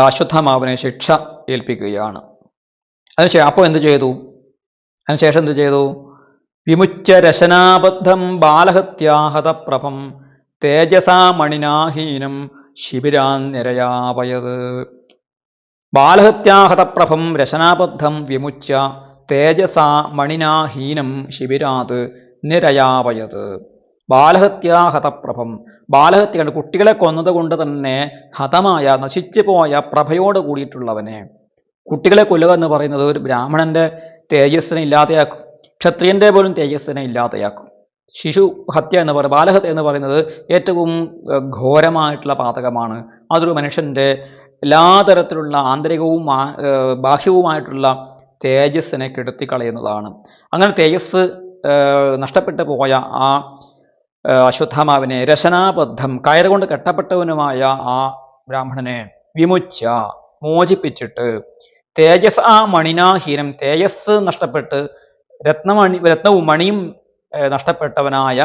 അശ്വത്ഥമാവിനെ ശിക്ഷ ഏൽപ്പിക്കുകയാണ്. അതിനുശേഷം അപ്പോൾ എന്ത് ചെയ്തു? അതിനുശേഷം എന്ത് ചെയ്തു? വിമുച്ച രശനാബദ്ധം ബാലഹത്യാഹതപ്രഭം തേജസാ മണിനാഹീനം ശിബിരാൻ നിരയാപയത്. ബാലഹത്യാഹതപ്രഭം രശനാബദ്ധം വിമുച്ച തേജസാ മണിനാഹീനം ശിബിരാത് നിരയാപയത്. ബാലഹത്യാഹതപ്രഭം, ബാലഹത്യ കണ്ട് കുട്ടികളെ കൊന്നതുകൊണ്ട് തന്നെ ഹതമായ നശിച്ചു പോയ പ്രഭയോട് കൂടിയിട്ടുള്ളവനെ. കുട്ടികളെ കൊല്ലുക എന്ന് പറയുന്നത് ഒരു ബ്രാഹ്മണന്റെ തേജസ്സിനെ ഇല്ലാതെയാക്കും, ക്ഷത്രിയന്റെ പോലും തേജസ്സിനെ ഇല്ലാതെയാക്കും. ശിശു ഹത്യ എന്ന് പറയുന്നത്, ബാലഹത്യ എന്ന് പറയുന്നത് ഏറ്റവും ഘോരമായിട്ടുള്ള പാതകമാണ്. അതൊരു മനുഷ്യന്റെ എല്ലാ തരത്തിലുള്ള ആന്തരികവും ബാഹ്യവുമായിട്ടുള്ള തേജസ്സിനെ കെടുത്തിക്കളയുന്നതാണ്. അങ്ങനെ തേജസ് നഷ്ടപ്പെട്ടു പോയ ആ അശ്വത്ഥമാവിനെ, രശനാബദ്ധം കയറുകൊണ്ട് കെട്ടപ്പെട്ടവനുമായ ആ ബ്രാഹ്മണനെ വിമുച്ച മോചിപ്പിച്ചിട്ട്, തേജസ് ആ മണിനാഹീനം, തേജസ് നഷ്ടപ്പെട്ട് രത്നവും മണിയും നഷ്ടപ്പെട്ടവനായ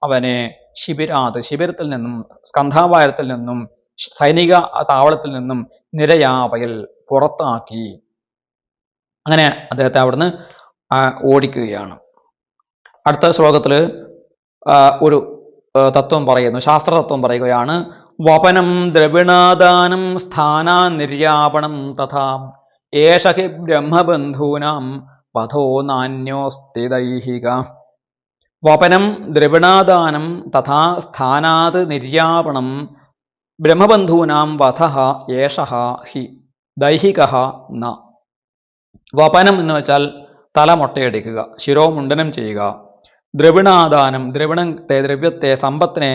അവനെ ശിബിരത്തിൽ നിന്നും, സ്കന്ധാവാരത്തിൽ നിന്നും, സൈനിക താവളത്തിൽ നിന്നും നിരയാപയൽ പുറത്താക്കി. അങ്ങനെ അദ്ദേഹത്തെ അവിടുന്ന് ഓടിക്കുകയാണ്. അടുത്ത ശ്ലോകത്തിൽ ഒരു തത്വം പറയുന്നു, ശാസ്ത്രതത്വം പറയുകയാണ്. വപനം ദ്രവിണാദാനം സ്ഥാനാനിര്യാപണം തഥാ ഏഷ ഹി ബ്രഹ്മബന്ധൂനാം വധോ നാന്യോസ്തി ദൈഹിക. വപനം ദ്രവിണാദാനം തഥാ സ്ഥാനാത് നിര്യാപണം ബ്രഹ്മബന്ധൂനാം വധഃ ഏഷഃ ഹി ദൈഹികഃ ന. വപനം എന്ന് വെച്ചാൽ തല മൊട്ടയടിക്കുക, ശിരോമുണ്ഡനം ചെയ്യുക. ദ്രവിണാദാനം, ദ്രവ്യത്തെ, സമ്പത്തിനെ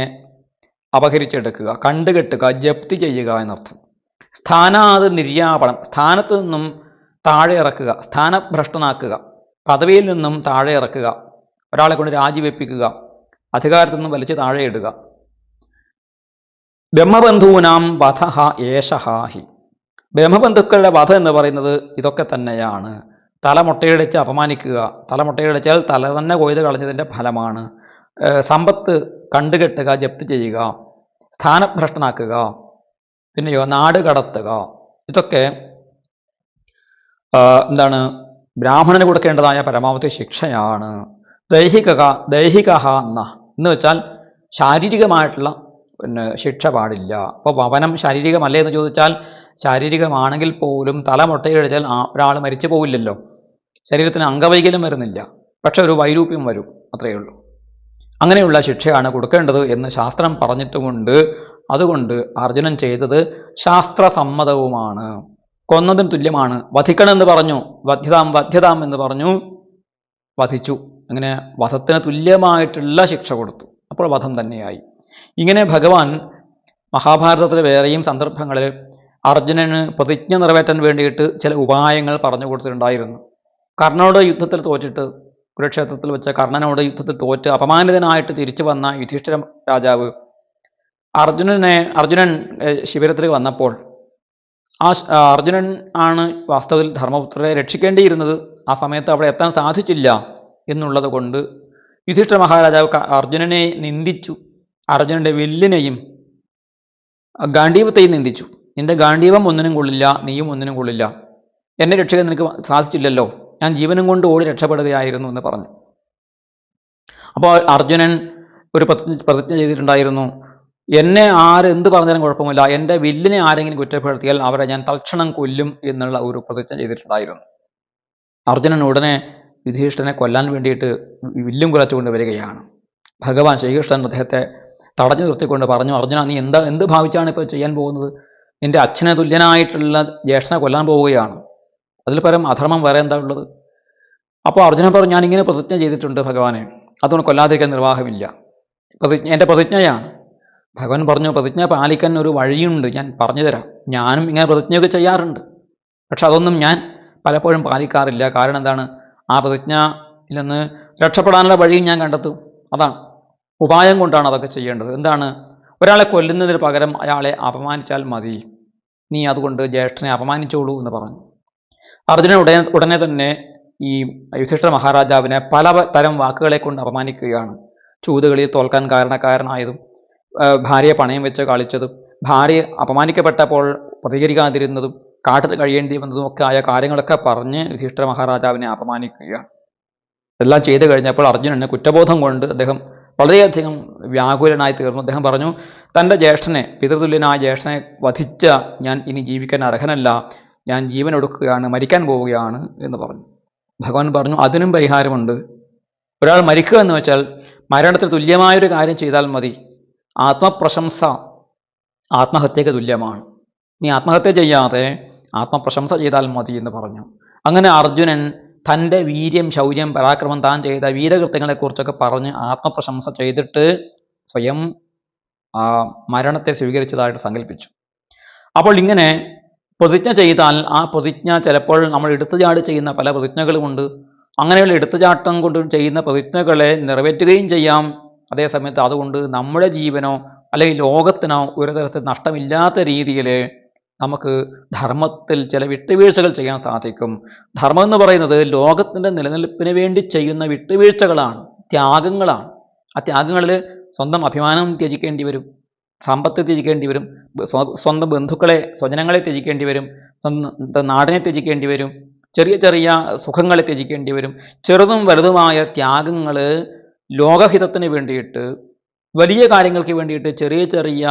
അപഹരിച്ചെടുക്കുക, കണ്ടുകെട്ടുക, ജപ്തി ചെയ്യുക എന്നർത്ഥം. സ്ഥാനാത് നിര്യാപണം, സ്ഥാനത്ത് നിന്നും താഴെ ഇറക്കുക, സ്ഥാനഭ്രഷ്ടനാക്കുക, പദവിയിൽ നിന്നും താഴെ ഇറക്കുക, ഒരാളെ കൊണ്ട് രാജിവെപ്പിക്കുക, അധികാരത്തിൽ നിന്നും വലിച്ചു താഴെ ഇടുക. ബ്രഹ്മബന്ധൂനാം വധഃ ഏഷഃ ഹി. ബ്രഹ്മബന്ധുക്കളുടെ വധ എന്ന് പറയുന്നത് ഇതൊക്കെ തന്നെയാണ്. തല മുട്ടയടിച്ച് അപമാനിക്കുക, തല മുട്ടയടിച്ചാൽ തല തന്നെ കൊയ്ത് കളഞ്ഞതിൻ്റെ ഫലമാണ്. സമ്പത്ത് കണ്ടുകെട്ടുക, ജപ്തി ചെയ്യുക, സ്ഥാനഭ്രഷ്ടനാക്കുക, പിന്നെയോ നാട് കടത്തുക, ഇതൊക്കെ എന്താണ്? ബ്രാഹ്മണന് കൊടുക്കേണ്ടതായ പരമാവധി ശിക്ഷയാണ്. ദൈഹിക എന്ന് വെച്ചാൽ ശാരീരികമായിട്ടുള്ള ശിക്ഷ പാടില്ല. അപ്പോൾ വപനം ശാരീരികമല്ലേ എന്ന് ചോദിച്ചാൽ ശാരീരികമാണെങ്കിൽ പോലും തല മുട്ടയടിച്ചാൽ ഒരാൾ മരിച്ചു പോവില്ലല്ലോ, ശരീരത്തിന് അംഗവൈകല്യം വരുന്നില്ല, പക്ഷെ ഒരു വൈരൂപ്യം വരും, അത്രയേ ഉള്ളൂ. അങ്ങനെയുള്ള ശിക്ഷയാണ് കൊടുക്കേണ്ടത് എന്ന് ശാസ്ത്രം പറഞ്ഞിട്ടുമുണ്ട്. അതുകൊണ്ട് അർജുനൻ ചെയ്തത് ശാസ്ത്രസമ്മതവുമാണ്, കൊന്നതിന് തുല്യമാണ്. വധിക്കണമെന്ന് പറഞ്ഞു, വധ്യതാം എന്ന് പറഞ്ഞു, വധിച്ചു. അങ്ങനെ വധത്തിന് തുല്യമായിട്ടുള്ള ശിക്ഷ കൊടുത്തു. അപ്പോൾ വധം തന്നെയായി. ഇങ്ങനെ ഭഗവാൻ മഹാഭാരതത്തിൽ വേറെയും സന്ദർഭങ്ങളിൽ അർജുനന് പ്രതിജ്ഞ നിറവേറ്റാൻ വേണ്ടിയിട്ട് ചില ഉപായങ്ങൾ പറഞ്ഞു കൊടുത്തിട്ടുണ്ടായിരുന്നു. കർണനോട് യുദ്ധത്തിൽ തോറ്റിട്ട്, കുരുക്ഷേത്രത്തിൽ വെച്ച കർണനോട് യുദ്ധത്തിൽ തോറ്റ് അപമാനിതനായിട്ട് തിരിച്ചു വന്ന യുധിഷ്ഠിര രാജാവ് അർജുനൻ ശിബിരത്തിൽ വന്നപ്പോൾ അർജുനൻ ആണ് വാസ്തവത്തിൽ ധർമ്മപുത്രരെ രക്ഷിക്കേണ്ടിയിരുന്നത്. ആ സമയത്ത് അവിടെ എത്താൻ സാധിച്ചില്ല എന്നുള്ളത് കൊണ്ട് യുധിഷ്ഠിര മഹാരാജാവ് അർജുനനെ നിന്ദിച്ചു. അർജുനന്റെ വില്ലിനെയും ഗാണ്ഡീവത്തെയും നിന്ദിച്ചു. നിന്റെ ഗാണ്ഡീവം ഒന്നിനും കൊള്ളില്ല, നീയും ഒന്നിനും കൊള്ളില്ല, എന്നെ രക്ഷിക്കാൻ നിനക്ക് സാധിച്ചില്ലല്ലോ, ഞാൻ ജീവനും കൊണ്ട് ഓടി രക്ഷപ്പെടുകയായിരുന്നു എന്ന് പറഞ്ഞു. അപ്പോൾ അർജുനൻ ഒരു പ്രതിജ്ഞ ചെയ്തിട്ടുണ്ടായിരുന്നു, എന്നെ എന്ത് പറഞ്ഞാലും കുഴപ്പമില്ല, എൻ്റെ വില്ലിനെ ആരെങ്കിലും കുറ്റപ്പെടുത്തിയാൽ അവരെ ഞാൻ തൽക്ഷണം കൊല്ലും എന്നുള്ള ഒരു പ്രതിജ്ഞ ചെയ്തിട്ടുണ്ടായിരുന്നു. അർജുനൻ ഉടനെ യുധിഷ്ഠിരനെ കൊല്ലാൻ വേണ്ടിയിട്ട് വില്ലും കുലച്ചുകൊണ്ട് വരികയാണ്. ഭഗവാൻ ശ്രീകൃഷ്ണൻ അദ്ദേഹത്തെ തടഞ്ഞു നിർത്തിക്കൊണ്ട് പറഞ്ഞു, അർജുന, നീ എന്ത് ഭാവിച്ചാണ് ഇപ്പോൾ ചെയ്യാൻ പോകുന്നത്? നിന്റെ അച്ഛനെ തുല്യനായിട്ടുള്ള ജ്യേഷ്ഠനെ കൊല്ലാൻ പോവുകയാണ്. അതിൽ പരം അധർമ്മം വേറെ എന്താ ഉള്ളത്? അപ്പോൾ അർജുനൻ പറഞ്ഞു, ഞാനിങ്ങനെ പ്രതിജ്ഞ ചെയ്തിട്ടുണ്ട് ഭഗവാനെ, അതുകൊണ്ട് കൊല്ലാതിരിക്കാൻ നിർവാഹമില്ല. എൻ്റെ പ്രതിജ്ഞയാണ്. ഭഗവാൻ പറഞ്ഞു, പ്രതിജ്ഞ പാലിക്കാൻ ഒരു വഴിയുണ്ട്, ഞാൻ പറഞ്ഞു തരാം. ഞാനും ഇങ്ങനെ പ്രതിജ്ഞയൊക്കെ ചെയ്യാറുണ്ട്, പക്ഷെ അതൊന്നും ഞാൻ പലപ്പോഴും പാലിക്കാറില്ല. കാരണം എന്താണ്? ആ പ്രതിജ്ഞയിൽ നിന്ന് രക്ഷപ്പെടാനുള്ള വഴിയും ഞാൻ കണ്ടെത്തും. അതാണ് ഉപായം കൊണ്ടാണ് അതൊക്കെ ചെയ്യേണ്ടത്. എന്താണ്? ഒരാളെ കൊല്ലുന്നതിന് പകരം അയാളെ അപമാനിച്ചാൽ മതി. നീ അതുകൊണ്ട് ജ്യേഷ്ഠനെ അപമാനിച്ചോളൂ എന്ന് പറഞ്ഞു. അർജുനൻ ഉടനെ തന്നെ ഈ യുധിഷ്ഠിര മഹാരാജാവിനെ പല തരം വാക്കുകളെ കൊണ്ട് അപമാനിക്കുകയാണ്. ചൂതുകളിൽ തോൽക്കാൻ കാരണക്കാരനായതും, ഭാര്യയെ പണയം വെച്ച് കളിച്ചതും, ഭാര്യ അപമാനിക്കപ്പെട്ടപ്പോൾ പ്രതികരിക്കാതിരുന്നതും, കാട്ടിൽ കഴിയേണ്ടി വന്നതും ഒക്കെ ആയ കാര്യങ്ങളൊക്കെ പറഞ്ഞ് യുധിഷ്ഠിര മഹാരാജാവിനെ അപമാനിക്കുകയാണ്. എല്ലാം ചെയ്തു കഴിഞ്ഞപ്പോൾ അർജുനന് കുറ്റബോധം കൊണ്ട് അദ്ദേഹം വളരെയധികം വ്യാകുലനായി തീർന്നു. അദ്ദേഹം പറഞ്ഞു, തൻ്റെ ജ്യേഷ്ഠനെ, പിതൃതുല്യനായ ജ്യേഷ്ഠനെ വധിച്ച ഞാൻ ഇനി ജീവിക്കാൻ അർഹനല്ല, ഞാൻ ജീവൻ ഒടുക്കുകയാണ്, മരിക്കാൻ പോവുകയാണ് എന്ന് പറഞ്ഞു. ഭഗവാൻ പറഞ്ഞു, അതിനും പരിഹാരമുണ്ട്. ഒരാൾ മരിക്കുക എന്ന് വെച്ചാൽ മരണത്തിന് തുല്യമായൊരു കാര്യം ചെയ്താൽ മതി. ആത്മപ്രശംസ ആത്മഹത്യക്ക് തുല്യമാണ്. നീ ആത്മഹത്യ ചെയ്യാതെ ആത്മപ്രശംസ ചെയ്താൽ മതി എന്ന് പറഞ്ഞു. അങ്ങനെ അർജുനൻ തൻ്റെ വീര്യം, ശൗര്യം, പരാക്രമം, താൻ ചെയ്ത വീരകൃത്യങ്ങളെക്കുറിച്ചൊക്കെ പറഞ്ഞ് ആത്മപ്രശംസ ചെയ്തിട്ട് സ്വയം മരണത്തെ സ്വീകരിച്ചതായിട്ട് സങ്കല്പിച്ചു. അപ്പോൾ ഇങ്ങനെ പ്രതിജ്ഞ ചെയ്താൽ ആ പ്രതിജ്ഞ ചിലപ്പോൾ നമ്മൾ എടുത്തുചാടി ചെയ്യുന്ന പല പ്രതിജ്ഞകളുമുണ്ട്. അങ്ങനെയുള്ള എടുത്തുചാട്ടം കൊണ്ട് ചെയ്യുന്ന പ്രതിജ്ഞകളെ നിറവേറ്റുകയും ചെയ്യാം. അതേസമയത്ത് അതുകൊണ്ട് നമ്മുടെ ജീവനോ അല്ലെങ്കിൽ ലോകത്തിനോ ഒരു തരത്തിൽ നഷ്ടമില്ലാത്ത രീതിയിൽ നമുക്ക് ധർമ്മത്തിൽ ചില വിട്ടുവീഴ്ചകൾ ചെയ്യാൻ സാധിക്കും. ധർമ്മം എന്ന് പറയുന്നത് ലോകത്തിൻ്റെ നിലനിൽപ്പിന് വേണ്ടി ചെയ്യുന്ന വിട്ടുവീഴ്ചകളാണ്, ത്യാഗങ്ങളാണ്. ആ ത്യാഗങ്ങളിൽ സ്വന്തം അഭിമാനം ത്യജിക്കേണ്ടി വരും, സമ്പത്ത് ത്യജിക്കേണ്ടി വരും, സ്വന്തം ബന്ധുക്കളെ, സ്വജനങ്ങളെ ത്യജിക്കേണ്ടി വരും, സ്വന്തം നാടിനെ ത്യജിക്കേണ്ടി വരും, ചെറിയ ചെറിയ സുഖങ്ങളെ ത്യജിക്കേണ്ടി വരും. ചെറുതും വലുതുമായ ത്യാഗങ്ങൾ ലോകഹിതത്തിന് വേണ്ടിയിട്ട്, വലിയ കാര്യങ്ങൾക്ക് വേണ്ടിയിട്ട് ചെറിയ ചെറിയ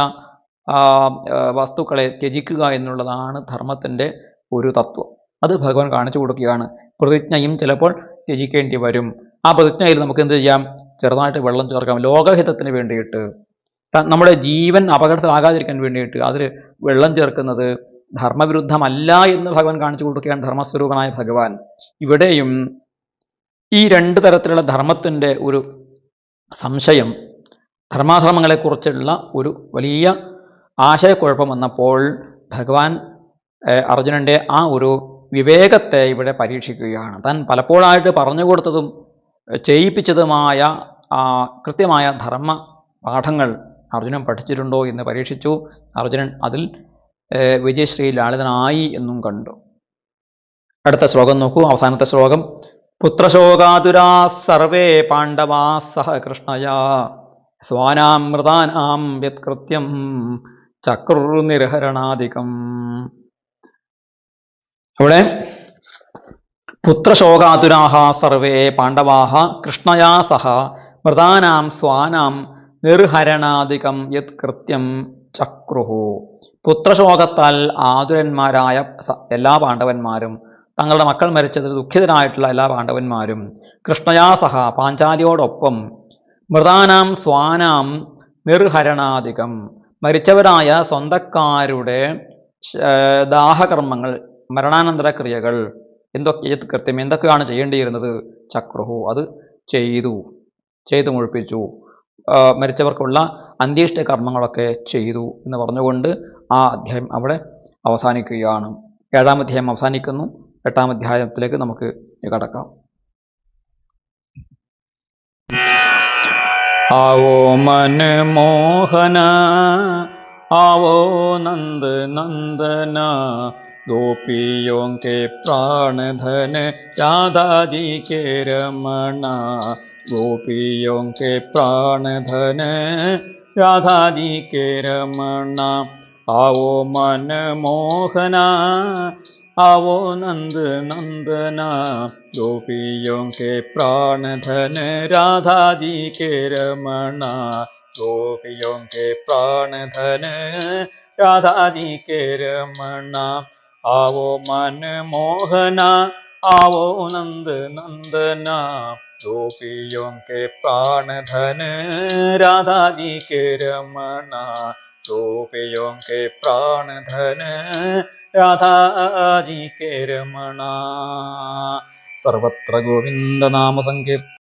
വസ്തുക്കളെ ത്യജിക്കുക എന്നുള്ളതാണ് ധർമ്മത്തിൻ്റെ ഒരു തത്വം. അത് ഭഗവാൻ കാണിച്ചു കൊടുക്കുകയാണ്. പ്രതിജ്ഞയും ചിലപ്പോൾ ത്യജിക്കേണ്ടി വരും. ആ പ്രതിജ്ഞയിൽ നമുക്ക് എന്ത് ചെയ്യാം? ചെറുതായിട്ട് വെള്ളം ചേർക്കാം. ലോകഹിതത്തിന് വേണ്ടിയിട്ട്, നമ്മുടെ ജീവൻ അപകടത്തിലാകാതിരിക്കാൻ വേണ്ടിയിട്ട് അതിൽ വെള്ളം ചേർക്കുന്നത് ധർമ്മവിരുദ്ധമല്ല എന്ന് ഭഗവാൻ കാണിച്ചു കൊടുക്കുകയാണ്, ധർമ്മസ്വരൂപനായ ഭഗവാൻ. ഇവിടെയും ഈ രണ്ട് തരത്തിലുള്ള ധർമ്മത്തിൻ്റെ ഒരു സംശയം, ധർമാധർമ്മങ്ങളെക്കുറിച്ചുള്ള ഒരു വലിയ ആശയക്കുഴപ്പം വന്നപ്പോൾ ഭഗവാൻ അർജുനൻ്റെ ആ ഒരു വിവേകത്തെ ഇവിടെ പരീക്ഷിക്കുകയാണ്. താൻ പലപ്പോഴായിട്ട് പറഞ്ഞു കൊടുത്തതും ചെയ്യിപ്പിച്ചതുമായ കൃത്യമായ ധർമ്മ പാഠങ്ങൾ അർജുനൻ പഠിച്ചിട്ടുണ്ടോ എന്ന് പരീക്ഷിച്ചു. അർജുനൻ അതിൽ വിജയശ്രീ ലാളിതനായി എന്നും കണ്ടു. അടുത്ത ശ്ലോകം നോക്കൂ, അവസാനത്തെ ശ്ലോകം. പുത്രശോകാതുരാ സർവേ പാണ്ഡവാ സഹ കൃഷ്ണയാ സ്വാനാം മൃതാനാം യത്കൃത്യം ചക്രുർനിർഹരണാദികം. അവിടെ പുത്രശോകാതുരാഹ സർവേ പാണ്ഡവാഹ കൃഷ്ണയാ സഹ മൃതാനാം സ്വാനാം നിർഹരണാദികം യത് കൃത്യം ചക്രുഹു. പുത്രശോകത്താൽ ആതുരന്മാരായ എല്ലാ പാണ്ഡവന്മാരും, തങ്ങളുടെ മക്കൾ മരിച്ചതിൽ ദുഃഖിതരായിട്ടുള്ള എല്ലാ പാണ്ഡവന്മാരും, കൃഷ്ണയാ സഹ പാഞ്ചാലിയോടൊപ്പം, മൃതാനാം സ്വാനാം നിർഹരണാദികം മരിച്ചവരായ സ്വന്തക്കാരുടെ ദാഹകർമ്മങ്ങൾ, മരണാനന്തര ക്രിയകൾ കൃത്യം എന്തൊക്കെയാണ് ചെയ്യേണ്ടിയിരുന്നത്, ചക്രുഹു അത് ചെയ്തു മുഴിപ്പിച്ചു. മരിച്ചവർക്കുള്ള അന്ത്യേഷ്ടി കർമ്മങ്ങളൊക്കെ ചെയ്തു എന്ന് പറഞ്ഞുകൊണ്ട് ആ അധ്യായം അവിടെ അവസാനിക്കുകയാണ്. 7-ാം അധ്യായം അവസാനിക്കുന്നു. 8-ാം അധ്യായത്തിലേക്ക് നമുക്ക് കടക്കാം. आवो मन मोहन आवो नंद नंदना गोपियों के प्राण धन राधा जी के रमणा गोपियों के प्राण धन राधा जी के रमणा आवो मन मोहना आवो नंद नंदना गोपियों के प्राण धन राधा जी के रमणा गोपियों के प्राण धन राधा जी के रमणा आवो मन मोहना आवो नंद नंदना गोपियों के प्राण धन राधा जी के रमणा गोपियों के प्राण धन राधा जी के रमणा सर्वत्र गोविंद नाम संकीर्तन